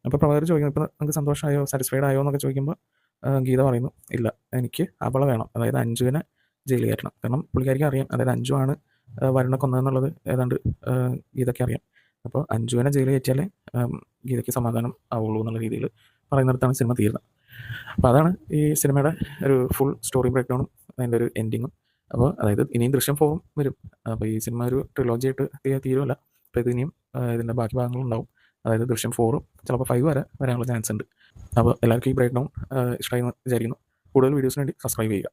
S1: അപ്പോൾ പ്രഭാകർ ചോദിക്കുന്നു, ഇപ്പോൾ നമുക്ക് സന്തോഷമായോ, സാറ്റിസ്ഫൈഡ് ആയോ എന്നൊക്കെ ചോദിക്കുമ്പോൾ ഗീത പറയുന്നു, ഇല്ല, എനിക്ക് അവളെ വേണം, അതായത് അഞ്ജുവിനെ ജയിലിൽ കയറ്റണം. കാരണം പുള്ളിക്കാരിക്ക് അറിയാം, അതായത് അഞ്ജു ആണ് വരുണ കൊന്നതെന്നുള്ളത് ഏതാണ്ട് ഗീതയ്ക്ക് അറിയാം. അപ്പോൾ അഞ്ജുവിനെ ജയിലിൽ കയറ്റിയാലേ ഗീതയ്ക്ക് സമാധാനം ആവുള്ളൂ എന്നുള്ള രീതിയിൽ പറയുന്നിടത്താണ് സിനിമ തീരുന്നത്. അപ്പോൾ അതാണ് ഈ സിനിമയുടെ ഒരു ഫുൾ സ്റ്റോറി ബ്രേക്ക് ഡൗണും അതിൻ്റെ ഒരു എൻഡിങ്ങും. അപ്പോൾ അതായത് ഇനിയും ദൃശ്യം 4 വരും. അപ്പോൾ ഈ സിനിമ ഒരു ട്രിലോജി ആയിട്ട് തീരുമല്ല. അപ്പോൾ ഇത് ഇനിയും ഇതിൻ്റെ ബാക്കി ഭാഗങ്ങളുണ്ടാവും. അതായത് ദൃശ്യം 4 ചിലപ്പോൾ 5 വരെ വരാനുള്ള ചാൻസ് ഉണ്ട്. അപ്പോൾ എല്ലാവർക്കും ഈ ബ്രേക്ക് ഡൗൺ ഇഷ്ടമായി എന്ന് വിചാരിക്കുന്നു. കൂടുതൽ വീഡിയോസിന് വേണ്ടി സബ്സ്ക്രൈബ് ചെയ്യുക.